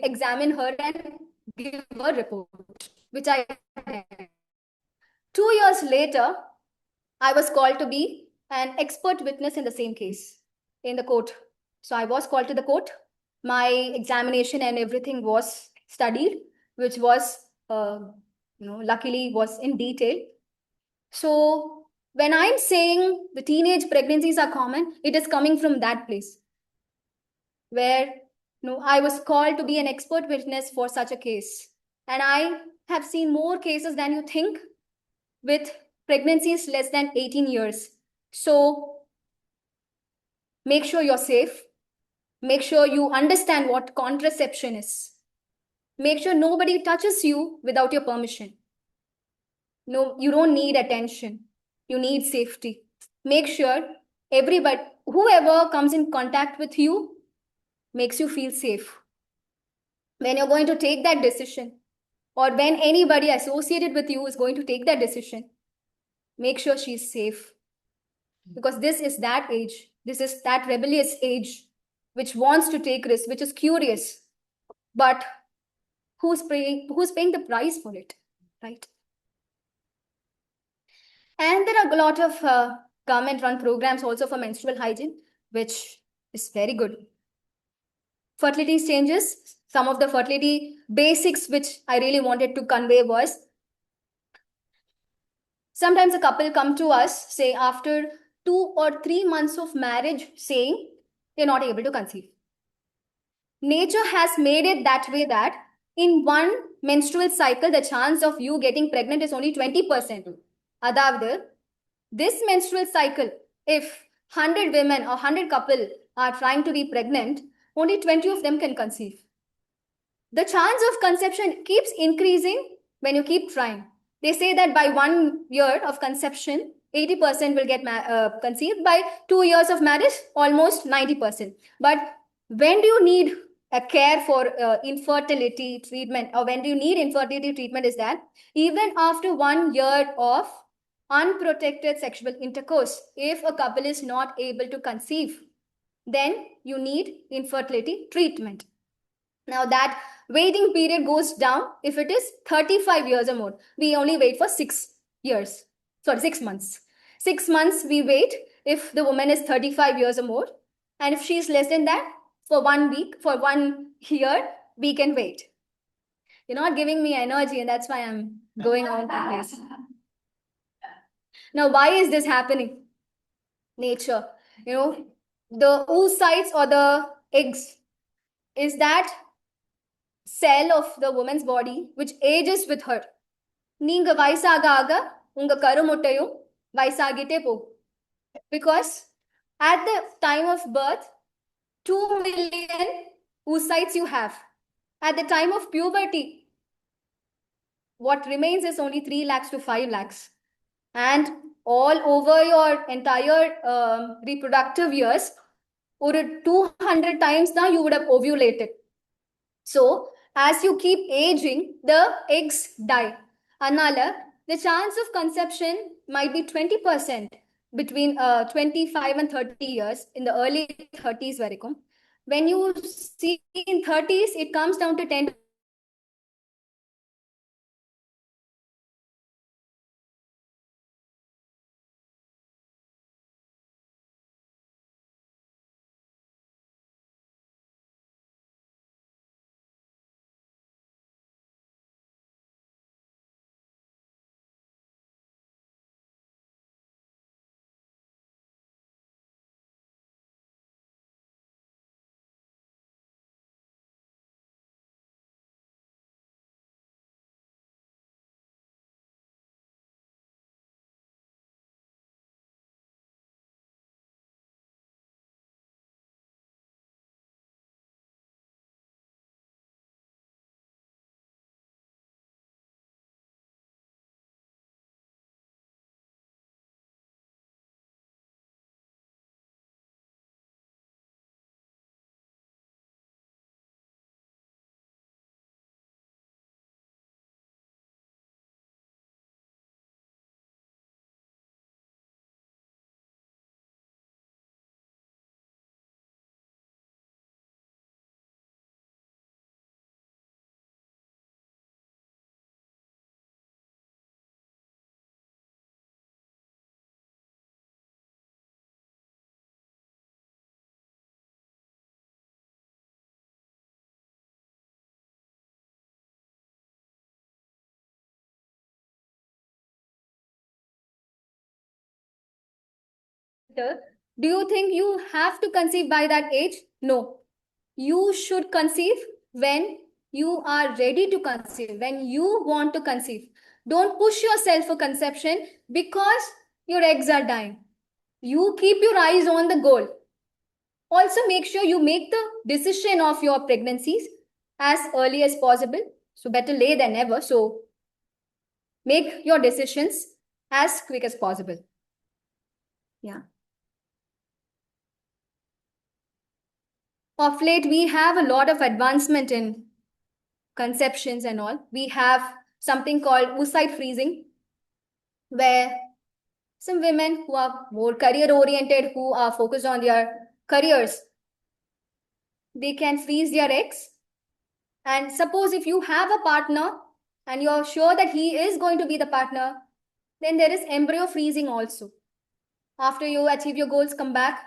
Speaker 6: examine her and give a report, which I did. 2 years later, I was called to be an expert witness in the same case in the court. So I was called to the court. My examination and everything was studied, which was, luckily was in detail. So when I'm saying the teenage pregnancies are common, it is coming from that place where I was called to be an expert witness for such a case. And I have seen more cases than you think with pregnancies less than 18 years. So make sure you're safe. Make sure you understand what contraception is. Make sure nobody touches you without your permission. No, you don't need attention. You need safety. Make sure whoever comes in contact with you makes you feel safe. When you're going to take that decision, or when anybody associated with you is going to take that decision, make sure she's safe. Because this is that age. This is that rebellious age which wants to take risks, which is curious. But who's paying the price for it, right? And there are a lot of government-run programs also for menstrual hygiene, which is very good. Fertility changes. Some of the fertility basics which I really wanted to convey was, sometimes a couple come to us, say after 2 or 3 months of marriage, saying they're not able to conceive. Nature has made it that way that in one menstrual cycle, the chance of you getting pregnant is only 20%. Adavadu, this menstrual cycle, if 100 women or 100 couple are trying to be pregnant, only 20 of them can conceive. The chance of conception keeps increasing when you keep trying. They say that by 1 year of conception, 80% will get conceived. By 2 years of marriage, almost 90%. But when do you need a care for infertility treatment, or when do you need infertility treatment, is that even after 1 year of unprotected sexual intercourse, if a couple is not able to conceive, then you need infertility treatment. Now that waiting period goes down if it is 35 years or more. We only wait for 6 years. Sorry, 6 months. 6 months we wait if the woman is 35 years or more. And if she is less than that, for 1 week, for 1 year, we can wait. You're not giving me energy, and that's why I'm going on like this. Now, why is this happening? Nature. You know, the oocytes or the eggs is that cell of the woman's body which ages with her. நீங்க வயசாக ஆக உங்க கருமுட்டையும் வயசாகிட்டே போகும். Because at the time of birth, 2 million oocytes you have. At the time of puberty, what remains is only 3 lakhs to 5 lakhs. And all over your entire reproductive years, or 200 times now you would have ovulated. So, as you keep aging, the eggs die. Anala, the chance of conception might be 20% between 25 and 30 years, in the early 30s. When you see in 30s, it comes down to 10. Do you think you have to conceive by that age? No. You should conceive when you are ready to conceive, when you want to conceive. Don't push yourself for conception because your eggs are dying. You keep your eyes on the goal. Also, make sure you make the decision of your pregnancies as early as possible. So, better late than never. So, make your decisions as quick as possible. Yeah. Of late, we have a lot of advancement in conceptions and all. We have something called oocyte freezing, where some women who are more career oriented, who are focused on their careers, they can freeze their eggs. And suppose if you have a partner and you're sure that he is going to be the partner, then there is embryo freezing also. After you achieve your goals, come back.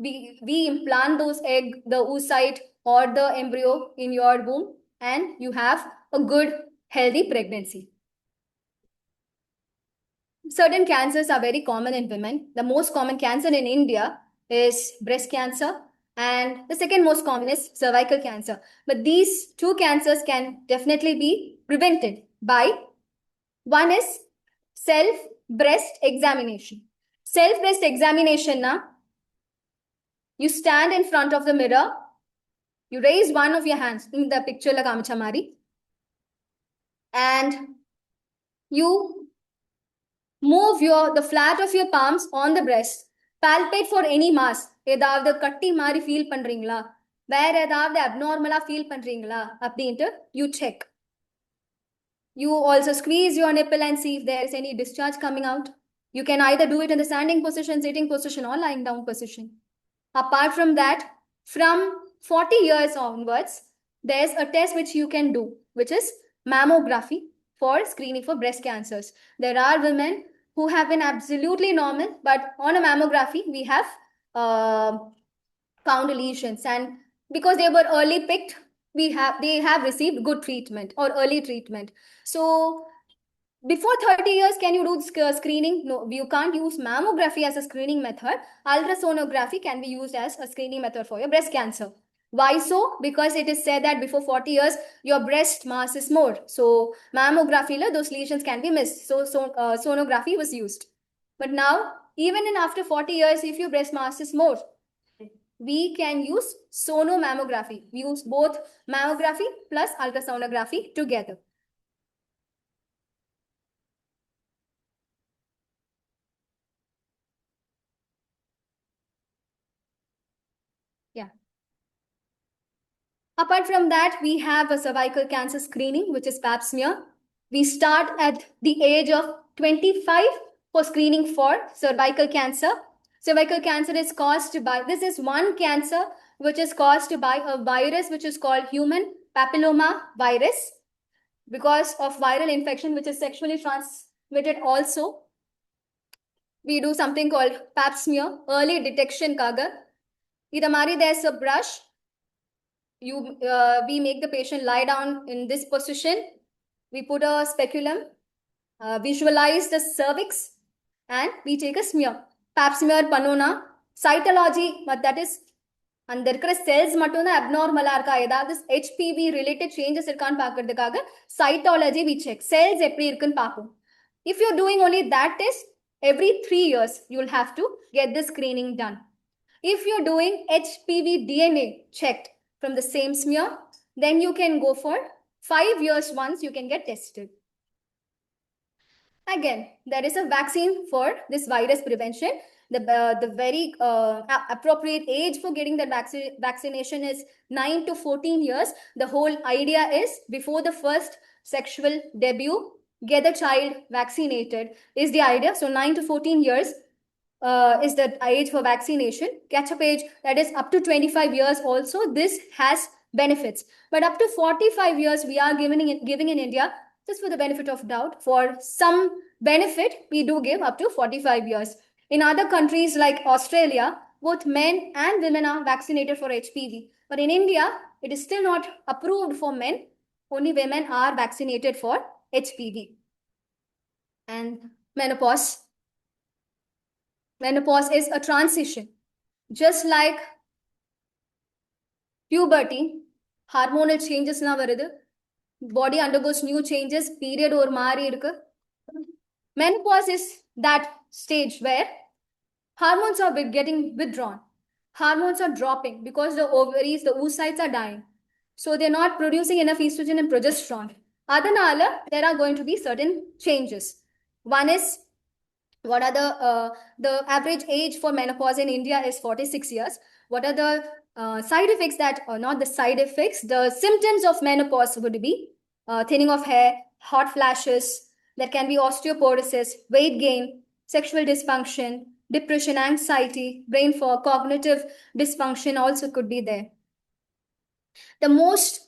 Speaker 6: We implant those egg, the oocyte or the embryo in your womb, and you have a good, healthy pregnancy. Certain cancers are very common in women. The most common cancer in India is breast cancer, and the second most common is cervical cancer. But these two cancers can definitely be prevented by, one is self-breast examination. Self-breast examination, you stand in front of the mirror, you raise one of your hands in the picture like Amichamari, and you move the flat of your palms on the breast. Palpate for any mass. ஏதாவது கட்டி மாதிரி feel பண்றீங்களா, வேற ஏதாவது அப்நார்மலா feel பண்றீங்களா அப்படின்ட்டு you check. You also squeeze your nipple and see if there is any discharge coming out. You can either do it in the standing position, sitting position, or lying down position. Apart from that, from 40 years onwards, there's a test which you can do, which is mammography for screening for breast cancers. There are women who have been absolutely normal, but on a mammography, we have found lesions, and because they were early picked, they have received good treatment or early treatment. So before 30 years, can you do screening? No, you can't use mammography as a screening method. Ultrasonography can be used as a screening method for your breast cancer. Why so? Because it is said that before 40 years, your breast mass is more. So mammography, those lesions can be missed. So sonography was used. But now, even in after 40 years, if your breast mass is more, we can use sonomammography. We use both mammography plus ultrasonography together. Yeah. Apart from that, we have a cervical cancer screening, which is pap smear. We start at the age of 25 for screening for cervical cancer. Cervical cancer is caused by, this is one cancer which is caused by a virus which is called human papilloma virus. Because of viral infection which is sexually transmitted also, we do something called pap smear, early detection kaga. Idamari, there's a brush. We make the patient lie down in this position. We put a speculum, visualize the cervix, and we take a smear. Pap smear panona, cytology, but that is அந்த இருக்கிற cells மட்டும் தான் அப்நார்மலா இருக்கா, ஏதாவது HPV related changes இருக்கான்னு பார்க்கறதுக்காக cytology we check, cells எப்படி இருக்குன்னு பார்ப்போம். If you doing only that test, every 3 years you will have to get the screening done. If you're doing HPV DNA checked from the same smear, then you can go for 5 years once you can get tested. Again, there is a vaccine for this virus prevention. The very appropriate age for getting that vaccination is 9 to 14 years. The whole idea is before the first sexual debut, get the child vaccinated is the idea. So 9 to 14 years is the age for vaccination. Catch-up age, that is up to 25 years also, this has benefits. But up to 45 years, we are giving in India, just for the benefit of doubt, for some benefit, we do give up to 45 years. In other countries like Australia, both men and women are vaccinated for HPV. But in India, it is still not approved for men. Only women are vaccinated for HPV. And menopause. Menopause is a transition. Just like puberty, hormonal changes na varudhu. Body undergoes new changes, period or mari irukku. Menopause is that stage where hormones are getting withdrawn. Hormones are dropping because the ovaries, the oocytes are dying. So they're not producing enough estrogen and progesterone. Adanala, there are going to be certain changes. One is, what are the average age for menopause in India is 46 years. What are the side effects that, or not the side effects, the symptoms of menopause would be thinning of hair, hot flashes, there can be osteoporosis, weight gain, sexual dysfunction, depression, anxiety, brain fog, cognitive dysfunction also could be there. The most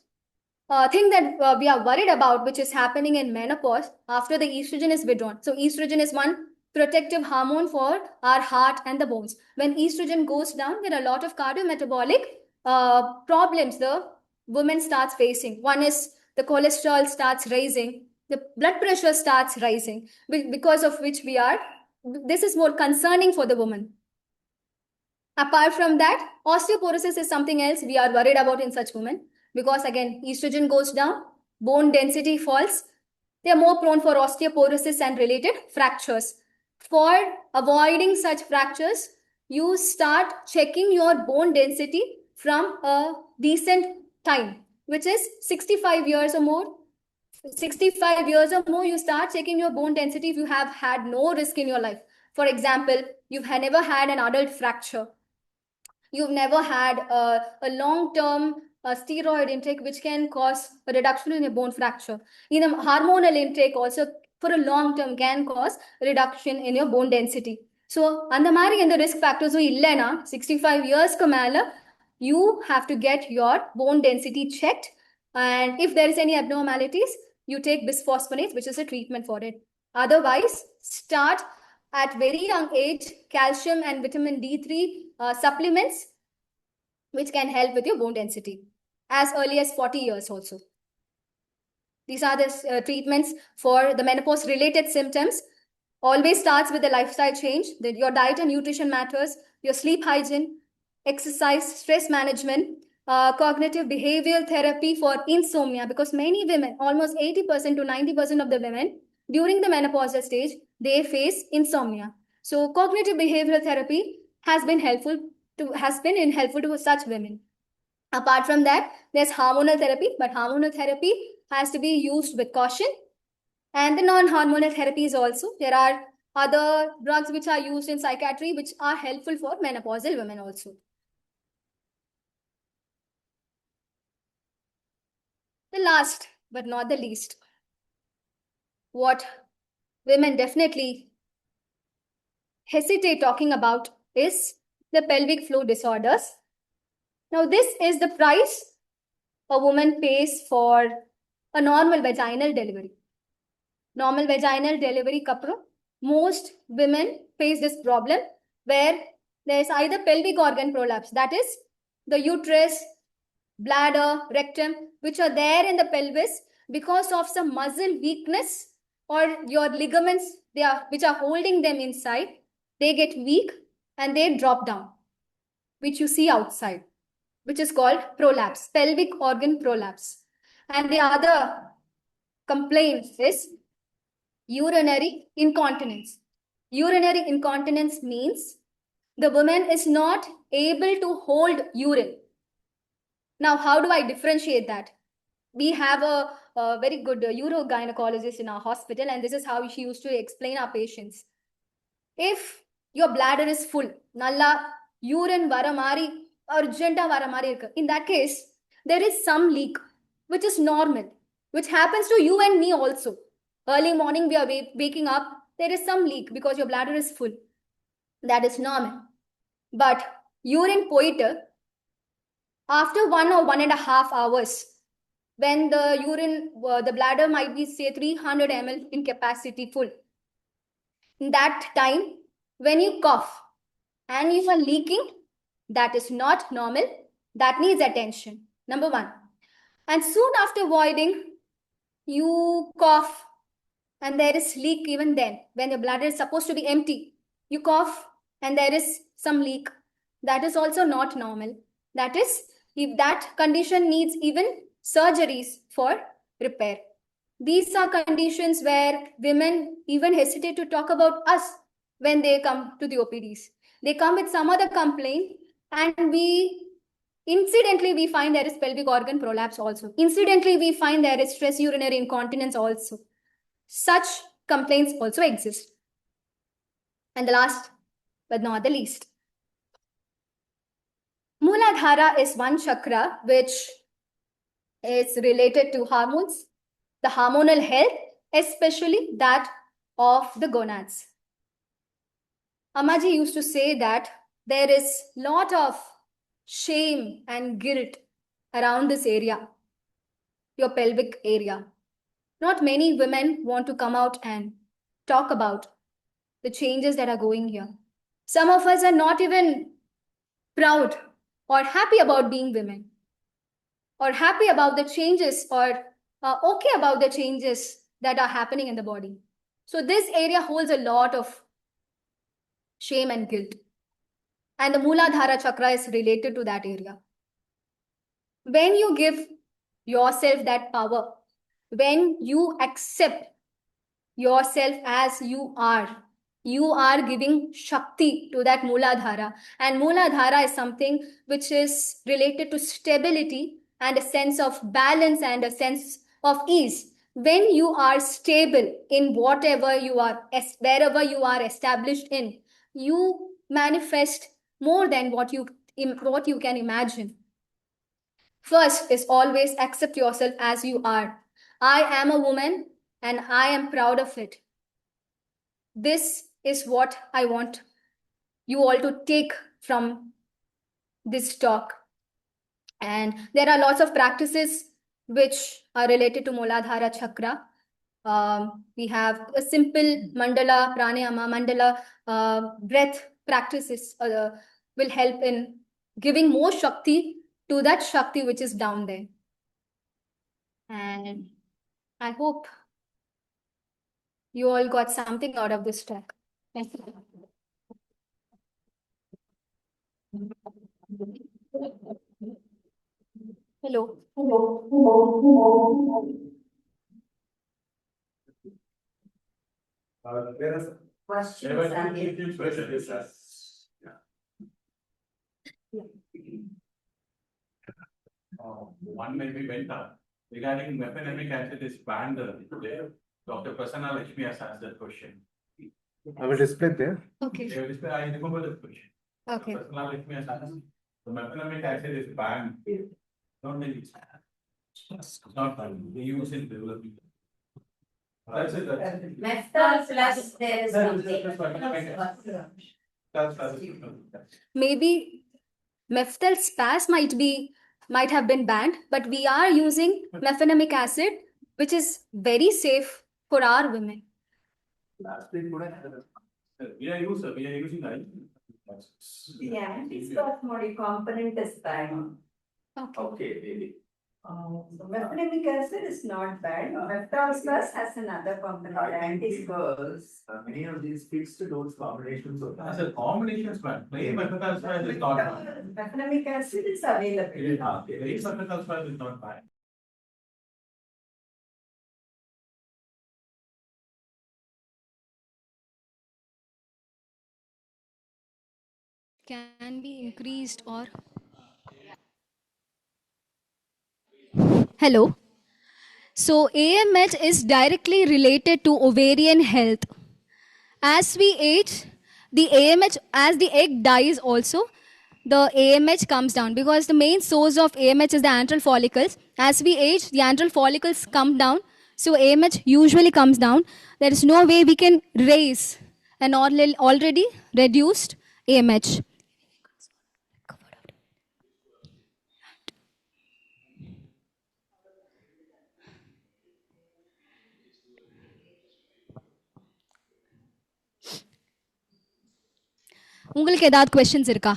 Speaker 6: thing that we are worried about, which is happening in menopause after the estrogen is withdrawn. So estrogen is one protective hormone for our heart and the bones. When estrogen goes down, there are a lot of cardiometabolic problems the woman starts facing. One is the cholesterol starts rising, the blood pressure starts rising, because of which this is more concerning for the woman. Apart from that, osteoporosis is something else we are worried about in such women, because again, estrogen goes down, bone density falls, they are more prone for osteoporosis and related fractures. For avoiding such fractures, you start checking your bone density from a decent time, which is 65 years or more. 65 years or more, you start checking your bone density if you have had no risk in your life. For example, you've never had an adult fracture. You've never had a long-term steroid intake, which can cause a reduction in your bone fracture. In a hormonal intake also, for a long term, can cause a reduction in your bone density. So அந்த மாதிரி எந்த risk factors இல்லைனா 65 yearsக்கு மேல you have to get your bone density checked, and if there is any abnormalities you take bisphosphonates, which is a treatment for it. Otherwise, start at very young age calcium and vitamin D3 supplements, which can help with your bone density as early as 40 years also. These are the treatments for the menopause related symptoms. Always starts with a lifestyle change. That your diet and nutrition matters, your sleep hygiene, exercise, stress management, cognitive behavioral therapy for insomnia, because many women, almost 80% to 90% of the women during the menopausal stage, they face insomnia. So cognitive behavioral therapy has been helpful to such women. Apart from that, there's hormonal therapy, but hormonal therapy has to be used with caution. And the non-hormonal therapies also. There are other drugs which are used in psychiatry which are helpful for menopausal women also. The last but not the least, what women definitely hesitate talking about is the pelvic floor disorders. Now, this is the price a woman pays for a normal vaginal delivery. Normal vaginal delivery kapro, most women face this problem where there is either pelvic organ prolapse, that is the uterus, bladder, rectum, which are there in the pelvis because of some muscle weakness or your ligaments which are holding them inside, they get weak and they drop down, which you see outside, which is called prolapse, pelvic organ prolapse. And the other complaint is urinary incontinence. Urinary incontinence means the woman is not able to hold urine. Now, how do I differentiate that? We have a very good urogynecologist in our hospital, and this is how she used to explain our patients. If your bladder is full, nalla urine vara mari, urgenta vara mari irukku, in that case, there is some leak, which is normal, which happens to you and me also. Early morning, we are waking up, there is some leak because your bladder is full. That is normal. But urine poite, after 1 or 1.5 hours, when the urine, the bladder might be say 300 ml in capacity full. In that time, when you cough and you are leaking, that is not normal. That needs attention. Number one. And soon after voiding, you cough and there is leak even then. When your bladder is supposed to be empty, you cough and there is some leak. That is also not normal. That is, if that condition needs even surgeries for repair. These are conditions where women even hesitate to talk about us when they come to the OPDs. They come with some other complaint and incidentally we find there is pelvic organ prolapse also. Incidentally, we find there is stress urinary incontinence also. Such complaints also exist. And the last but not the least, Mooladhara is one chakra which is related to hormones, the hormonal health, especially that of the gonads. Amaji used to say that there is lot of shame and guilt around this area, your pelvic area. Not many women want to come out and talk about the changes that are going here. Some of us are not even proud or happy about being women, or happy about the changes, or okay about the changes that are happening in the body. So this area holds a lot of shame and guilt. And the Mooladhara chakra is related to that area. When you give yourself that power, when you accept yourself as you are giving Shakti to that Mooladhara. And Mooladhara is something which is related to stability and a sense of balance and a sense of ease. When you are stable in whatever you are, wherever you are established in, you manifest more than what you can imagine. First is always accept yourself as you are. I am a woman and I am proud of it. This is what I want you all to take from this talk. And there are lots of practices which are related to Muladhara Chakra. We have a simple mandala, pranayama, mandala breath practices will help in giving more Shakti to that Shakti which is down there. And I hope you all got something out of this talk. Thank you. Hello.
Speaker 7: There are questions and questions. One may be went up regarding mefenamic acid is banned today. Dr. Prasanna Lakshmi has asked that question.
Speaker 3: I will display there.
Speaker 6: Okay.
Speaker 7: They will display- I remember the question.
Speaker 6: Okay.
Speaker 7: Prasanna Lakshmi has asked. The mefenamic acid is banned. Don't think it's banned. It's not banned. They use it development. That's it. That's it.
Speaker 2: Mephtal plus there is
Speaker 7: That's
Speaker 2: something.
Speaker 7: it.
Speaker 6: Maybe Meftal spas might have been banned, but we are using mefenamic acid, which is very safe for our women.
Speaker 7: We are using that.
Speaker 2: The anti-spasmodic component is banned.
Speaker 6: Okay.
Speaker 7: Okay, maybe.
Speaker 2: So mefenamic acid is not bad. Mephtal plus has another component, anti-spasmodic.
Speaker 3: Many of these fixed dose combinations of
Speaker 7: As a combination span, plain methadone span is not bad.
Speaker 2: Mefenamic acid is available.
Speaker 7: Plain methadone span is not bad.
Speaker 5: Can be increased or. Hello. So AMH is directly related to ovarian health. As we age, the AMH, as the egg dies also, the AMH comes down because the main source of AMH is the antral follicles. As we age, the antral follicles come down. So AMH usually comes down. There is no way we can raise an already reduced AMH. உங்களுக்கு ஏதாவது questions இருக்கா?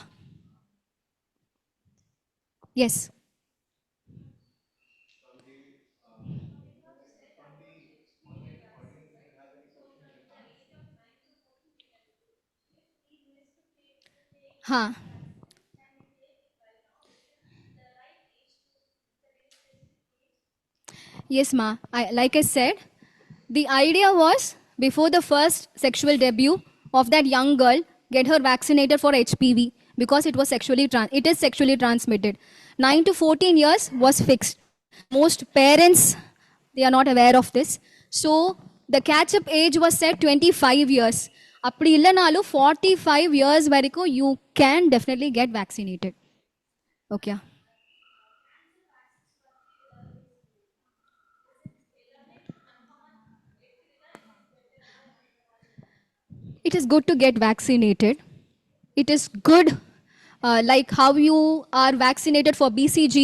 Speaker 5: Yes. हाँ. Yes, ma. Like I said, the idea was before the first sexual debut of that young girl, get her vaccinated for HPV because it is sexually transmitted. 9 to 14 years was fixed. Most parents, they are not aware of this. So the catch-up age was set 25 years. அப்படி இல்லைனாலும் 45 years வரைக்கும் you can definitely get vaccinated. Okay. It is good to get vaccinated. It is good, like how you are vaccinated for BCG,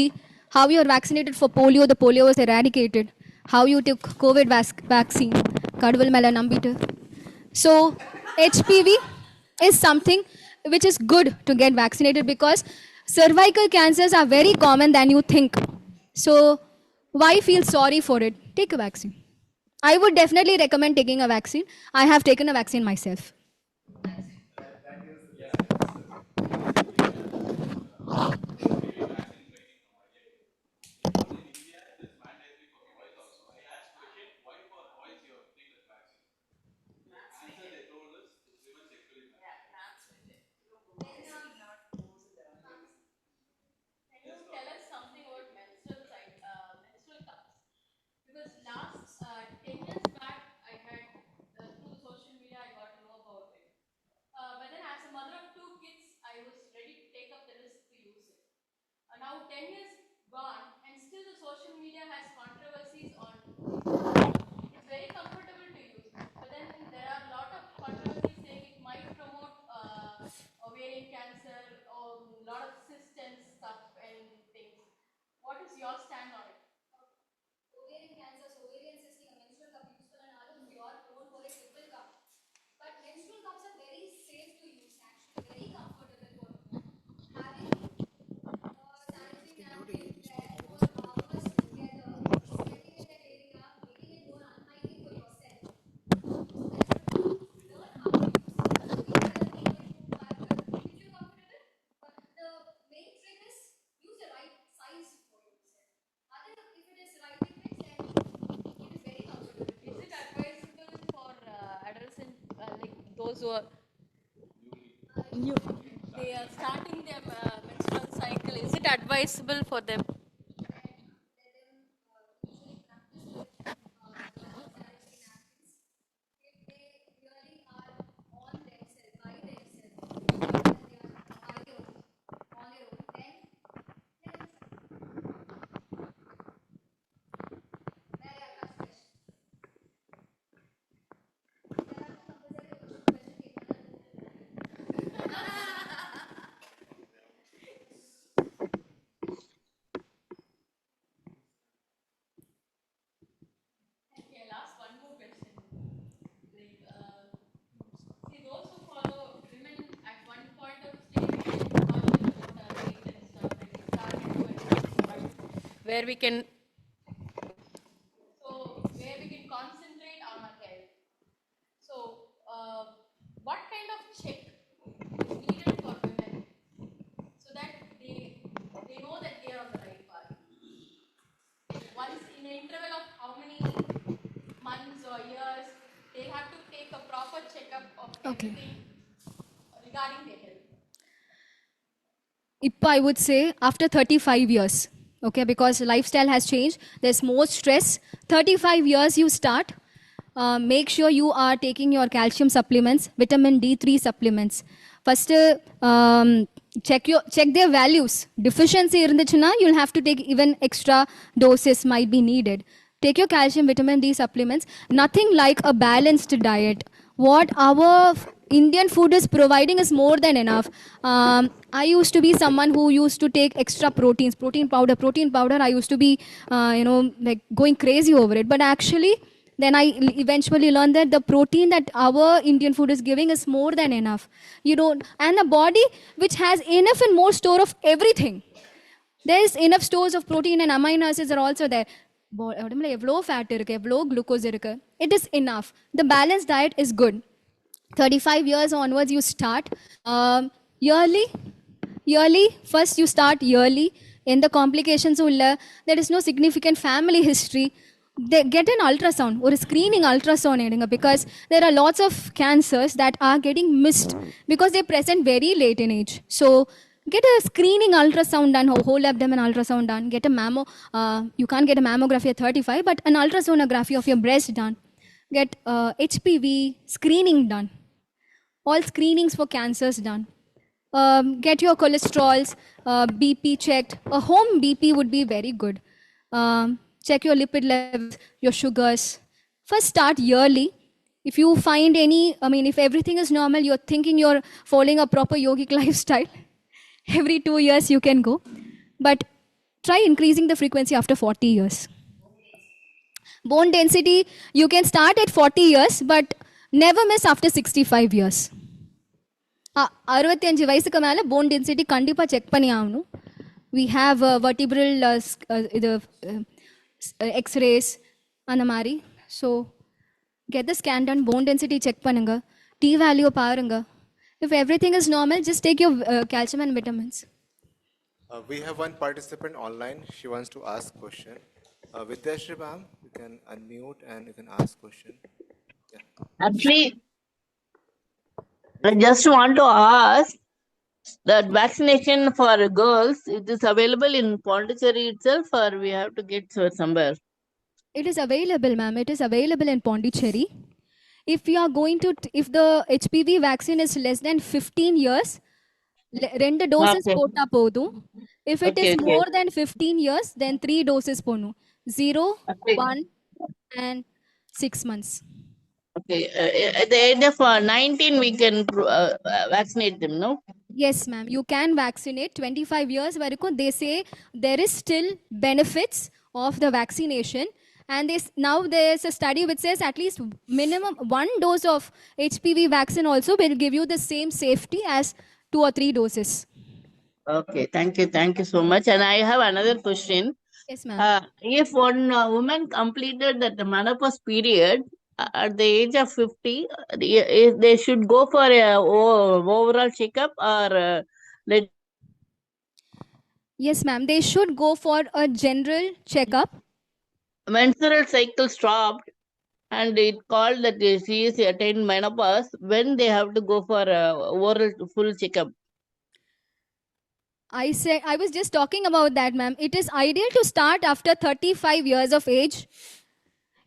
Speaker 5: how you are vaccinated for polio, the polio was eradicated, how you took COVID vaccine, kadval mela nambittu. So HPV is something which is good to get vaccinated because cervical cancers are very common than you think. So why feel sorry for it? Take a vaccine. I would definitely recommend taking a vaccine. I have taken a vaccine myself.
Speaker 8: Tell us something about menstrual cups? Because last 10 years back, I had through social media, I got to know about it. But then, as a mother of 2 kids, I was ready to take up the risk to use it. Now 10 years gone, and still the social media has controversies on. It's very comfortable to use, but then there are a lot of controversies saying it might promote those who are they are starting their menstrual cycle, is it advisable for them? Okay, I'll ask one more question. Like, see, those who follow women at one point of stage, they get cautious about our weight and stuff, like we started to adjust, where we can, where we can concentrate on our health. So, what kind of check is needed for women so that they know that they are on the right path? Once in an interval of how many months or years, they have to take a proper checkup of everything regarding their health.
Speaker 5: I would say after 35 years, okay, because lifestyle has changed, there's more stress. 35 years you start. Make sure you are taking your calcium supplements, vitamin D3 supplements. First, check their values. Deficiency irundichuna, you'll have to take even extra doses might be needed. Take your calcium, vitamin D supplements. Nothing like a balanced diet. What our Indian food is providing is more than enough. I used to be someone who used to take extra proteins, protein powder. I used to be, like going crazy over it. But actually, then I eventually learned that the protein that our Indian food is giving is more than enough. And a body which has enough and more store of everything. There is enough stores of protein and amino acids are also there. உடம்புல எவ்வளோ fat இருக்கு எவ்வளோ glucose இருக்கு it is enough. The balanced diet is good. 35 years onwards you start yearly first you start yearly. In the complications there is no significant family history. They get an ultrasound or a screening ultrasound edunga, because there are lots of cancers that are getting missed because they present very late in age. So get a screening ultrasound done, whole abdomen ultrasound done. Get a you can't get a mammography at 35, but an ultrasonography of your breast done. Get HPV screening done. All screenings for cancers done. Get your cholesterols, BP checked. A home BP would be very good. Check your lipid levels, your sugars. First start yearly. If you find if everything is normal, you're thinking you're following a proper yogic lifestyle, every 2 years you can go. But try increasing the frequency after 40 years. Bone density, you can start at 40 years, but never miss after 65 years. 65 வயசுக்கு மேல bone density கண்டிப்பா check பண்ணி ஆகணும். We have vertebral x-rays அந்த மாதிரி. So get the scan done, bone density check பண்ணுங்க, T value பாருங்க. If everything is normal, just take your calcium and vitamins.
Speaker 9: We have one participant online. She wants to ask question. Vidyashri ma'am, you can unmute and you can ask question. Yeah.
Speaker 10: Actually, I just want to ask that vaccination for girls, it is available in Pondicherry itself, or we have to get somewhere?
Speaker 5: It is available, ma'am. It is available in Pondicherry. If you are going to, if the HPV vaccine is less than 15 years, 2 doses pota podum. If it is more than 15 years, then 3 doses ponu. 0, 1, and 6 months.
Speaker 10: Okay. At the age of 19, we can vaccinate them, no?
Speaker 5: Yes, ma'am. You can vaccinate 25 years. They say there is still benefits of the vaccination. And now there's a study which says at least minimum 1 dose of HPV vaccine also will give you the same safety as 2 or 3 doses.
Speaker 10: Okay, thank you so much. And I have another question.
Speaker 5: Yes, ma'am.
Speaker 10: If one woman completed that menopause period at the age of 50, they should go for a overall checkup, or
Speaker 5: Yes, ma'am. They should go for a general checkup.
Speaker 10: Menstrual cycle stopped. and it called that she is attained menopause when they have to go for oral full checkup.
Speaker 5: I was just talking about that, ma'am. It is ideal to start after 35 years of age.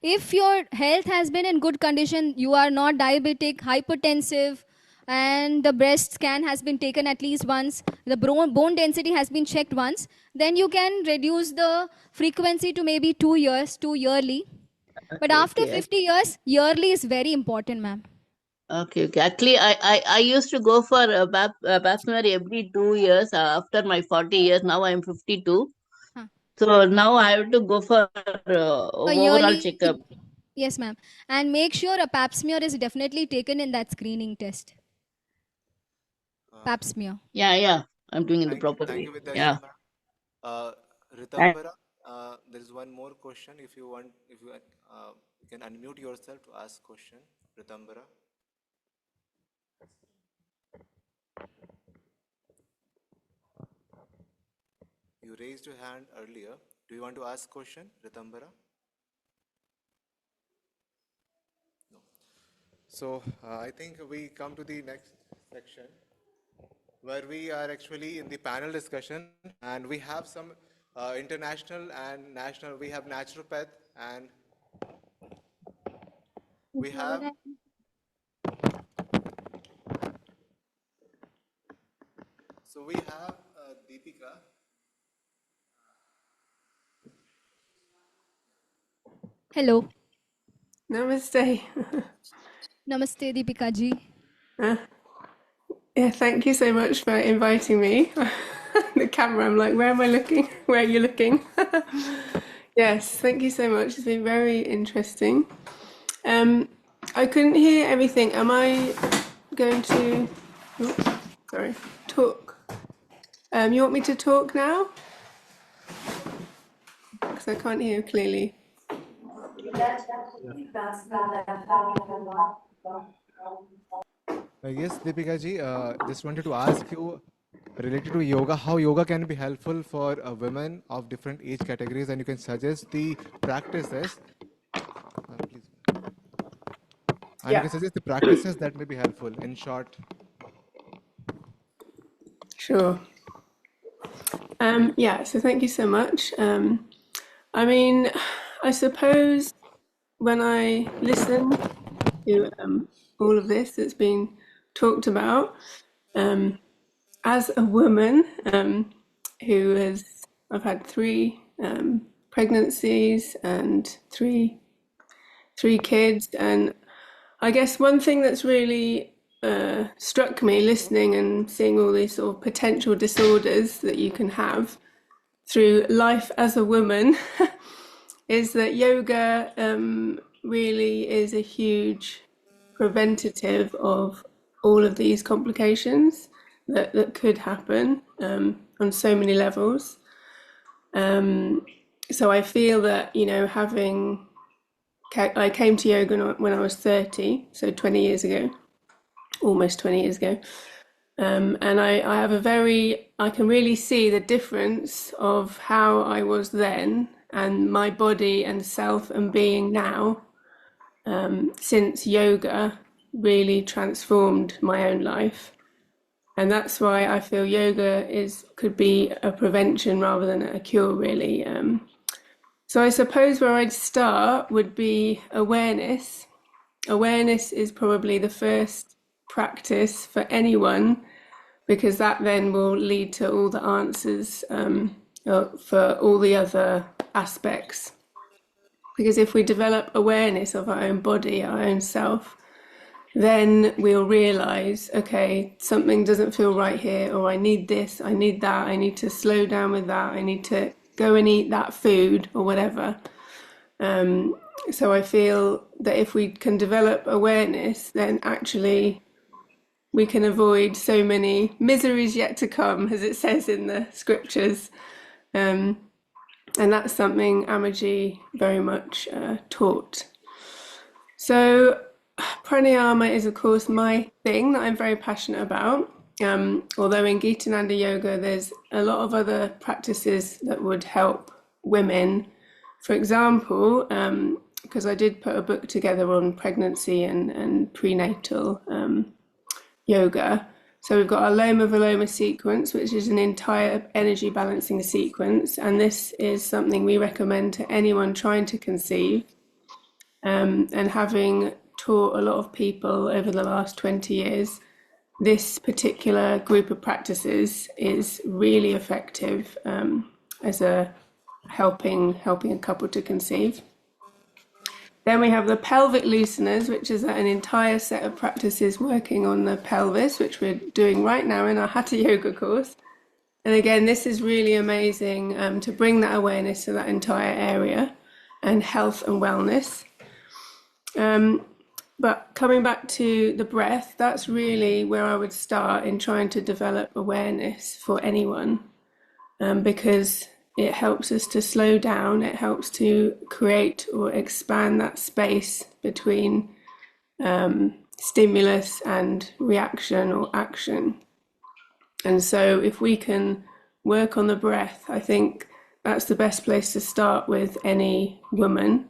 Speaker 5: If your health has been in good condition, you are not diabetic, hypertensive, and the breast scan has been taken at least once, the bone density has been checked once, then you can reduce the frequency to maybe 2 years, 2 yearly. But
Speaker 10: Okay,
Speaker 5: after
Speaker 10: okay.
Speaker 5: 50 years, yearly is very important, ma'am.
Speaker 10: Okay, okay. Actually, I used to go for a pap smear every 2 years after my 40 years. Now I'm 52.
Speaker 5: Huh.
Speaker 10: So now I have to go for
Speaker 5: A
Speaker 10: overall
Speaker 5: yearly,
Speaker 10: checkup.
Speaker 5: yes, ma'am. And make sure a pap smear is definitely taken in that screening test. Pap smear.
Speaker 10: Yeah, yeah. I'm doing it the proper
Speaker 9: Thank
Speaker 10: way.
Speaker 9: you, Vidyashri
Speaker 10: Yeah.
Speaker 9: ma'am. Ritambara, there is one more question. If you want, you can unmute yourself to ask question. Ritambara. You raised your hand earlier. Do you want to ask question, Ritambara? No. So I think we come to the next section where we are actually in the panel discussion, and we have some international and national. We have naturopath, and we have Deepika.
Speaker 5: Hello.
Speaker 11: Namaste.
Speaker 5: Namaste, Deepika ji.
Speaker 11: Yeah, thank you so much for inviting me. The camera, I'm like, where am I looking? Where are you looking? Yes, thank you so much. It's been very interesting. I couldn't hear everything. Am I going to, sorry, talk? You want me to talk now? Because I can't hear clearly.
Speaker 9: Yes, Deepika ji, just wanted to ask you related to yoga, how yoga can be helpful for women of different age categories, and you can suggest the practices. Please. And you can suggest the practices that may be helpful in short.
Speaker 11: Sure. Yeah, so thank you so much. I mean, I suppose when I listen to all of this that's been talked about, as a woman who has, I've had 3 pregnancies and three kids, and I guess one thing that's really struck me listening and seeing all these sort of potential disorders that you can have through life as a woman is that yoga really is a huge preventative of all of these complications that could happen on so many levels. So I feel that, you know, I came to yoga when I was 30, so 20 years ago, almost 20 years ago. And I have I can really see the difference of how I was then and my body and self and being now, since yoga really transformed my own life. And that's why I feel yoga could be a prevention rather than a cure, really. So I suppose where I'd start would be awareness. Awareness is probably the first practice for anyone, because that then will lead to all the answers for all the other aspects. Because if we develop awareness of our own body, our own self, then we'll realize, okay, something doesn't feel right here, or I need this, I need that, I need to slow down with that, I need to go and eat that food or whatever. So I feel that if we can develop awareness, then actually we can avoid so many miseries yet to come, as it says in the scriptures. And that's something Amaji very much taught. So pranayama is, of course, my thing that I'm very passionate about. Although in Gitananda Yoga, there's a lot of other practices that would help women. For example, because I did put a book together on pregnancy and prenatal yoga. So we've got our Loma Viloma sequence, which is an entire energy balancing sequence. And this is something we recommend to anyone trying to conceive. And having taught a lot of people over the last 20 years, this particular group of practices is really effective as a helping a couple to conceive. Then we have the pelvic looseners, which is an entire set of practices working on the pelvis, which we're doing right now in our Hatha Yoga course. And again, this is really amazing to bring that awareness to that entire area and health and wellness. But coming back to the breath, that's really where I would start in trying to develop awareness for anyone, because it helps us to slow down, it helps to create or expand that space between stimulus and reaction or action. And so if we can work on the breath, I think that's the best place to start with any woman,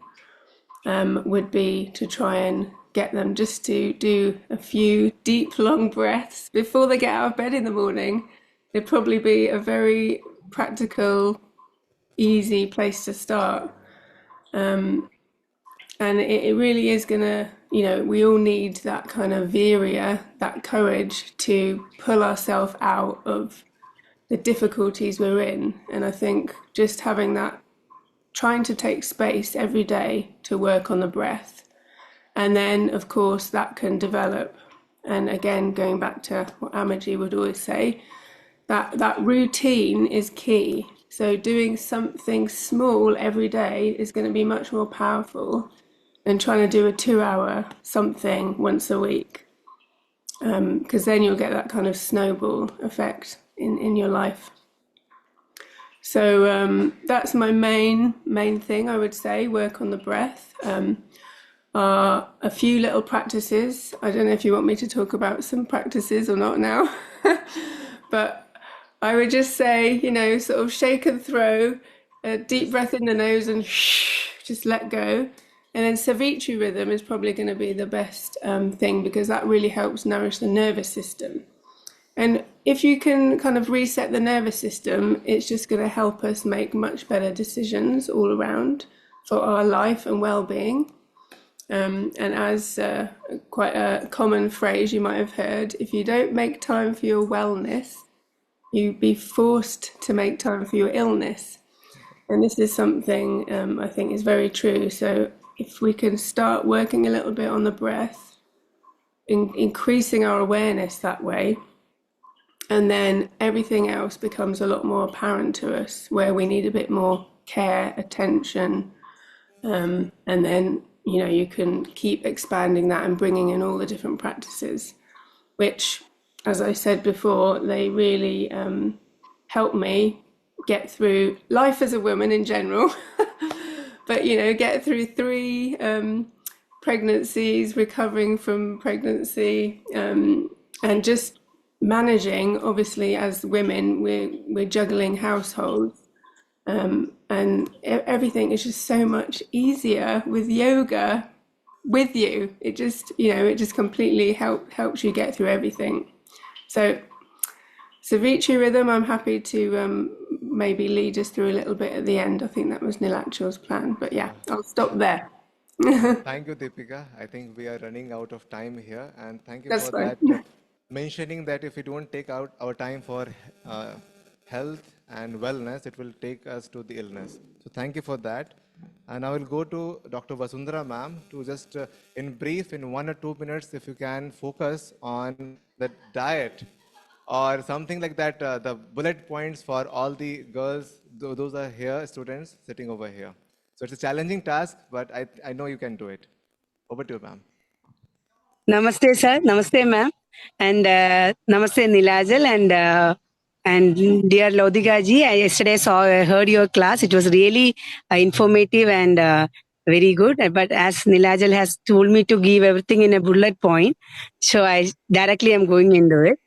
Speaker 11: would be to try and get them just to do a few deep, long breaths before they get out of bed in the morning. It'd probably be a very practical, easy place to start. And it really is gonna, we all need that kind of virya, that courage to pull ourselves out of the difficulties we're in. And I think just having that, trying to take space every day to work on the breath. And then, of course, that can develop. And again, going back to what Amaji would always say, that routine is key. So doing something small every day is going to be much more powerful than trying to do a 2-hour something once a week. Because then you'll get that kind of snowball effect in your life. So that's my main thing, I would say, work on the breath. Are a few little practices. I don't know if you want me to talk about some practices or not now, but I would just say, sort of shake and throw, a deep breath in the nose and just let go. And then Savitri rhythm is probably going to be the best thing, because that really helps nourish the nervous system. And if you can kind of reset the nervous system, it's just going to help us make much better decisions all around for our life and well-being. And as quite a common phrase you might have heard, if you don't make time for your wellness, you'd be forced to make time for your illness. And this is something I think is very true. So if we can start working a little bit on the breath, increasing our awareness that way, and then everything else becomes a lot more apparent to us, where we need a bit more care, attention, and then you can keep expanding that and bringing in all the different practices, which, as I said before, they really help me get through life as a woman in general, but get through 3 pregnancies, recovering from pregnancy, and just managing. Obviously, as women, we're juggling households. And everything is just so much easier with yoga with you. It just completely helps you get through everything. So Savitri rhythm, I'm happy to maybe lead us through a little bit at the end. I think that was Nilachal's plan, but yeah, I'll stop there.
Speaker 9: Thank you, Deepika. I think we are running out of time here, and thank you
Speaker 11: That's
Speaker 9: for
Speaker 11: fine.
Speaker 9: that, mentioning that if we don't take out our time for health and wellness, it will take us to the illness. So thank you for that. And I will go to Dr. Vasundhara ma'am to just, in brief, in 1 or 2 minutes, if you can focus on the diet or something like that, the bullet points for all the girls, those are here, students sitting over here. So it's a challenging task, but I know you can do it. Over to you, ma'am.
Speaker 12: Namaste, sir. Namaste, ma'am. And namaste, Nilajal. And dear Lodika ji, I yesterday heard your class. It was really informative and very good. But as Nilajal has told me to give everything in a bullet point, so I directly am going into it.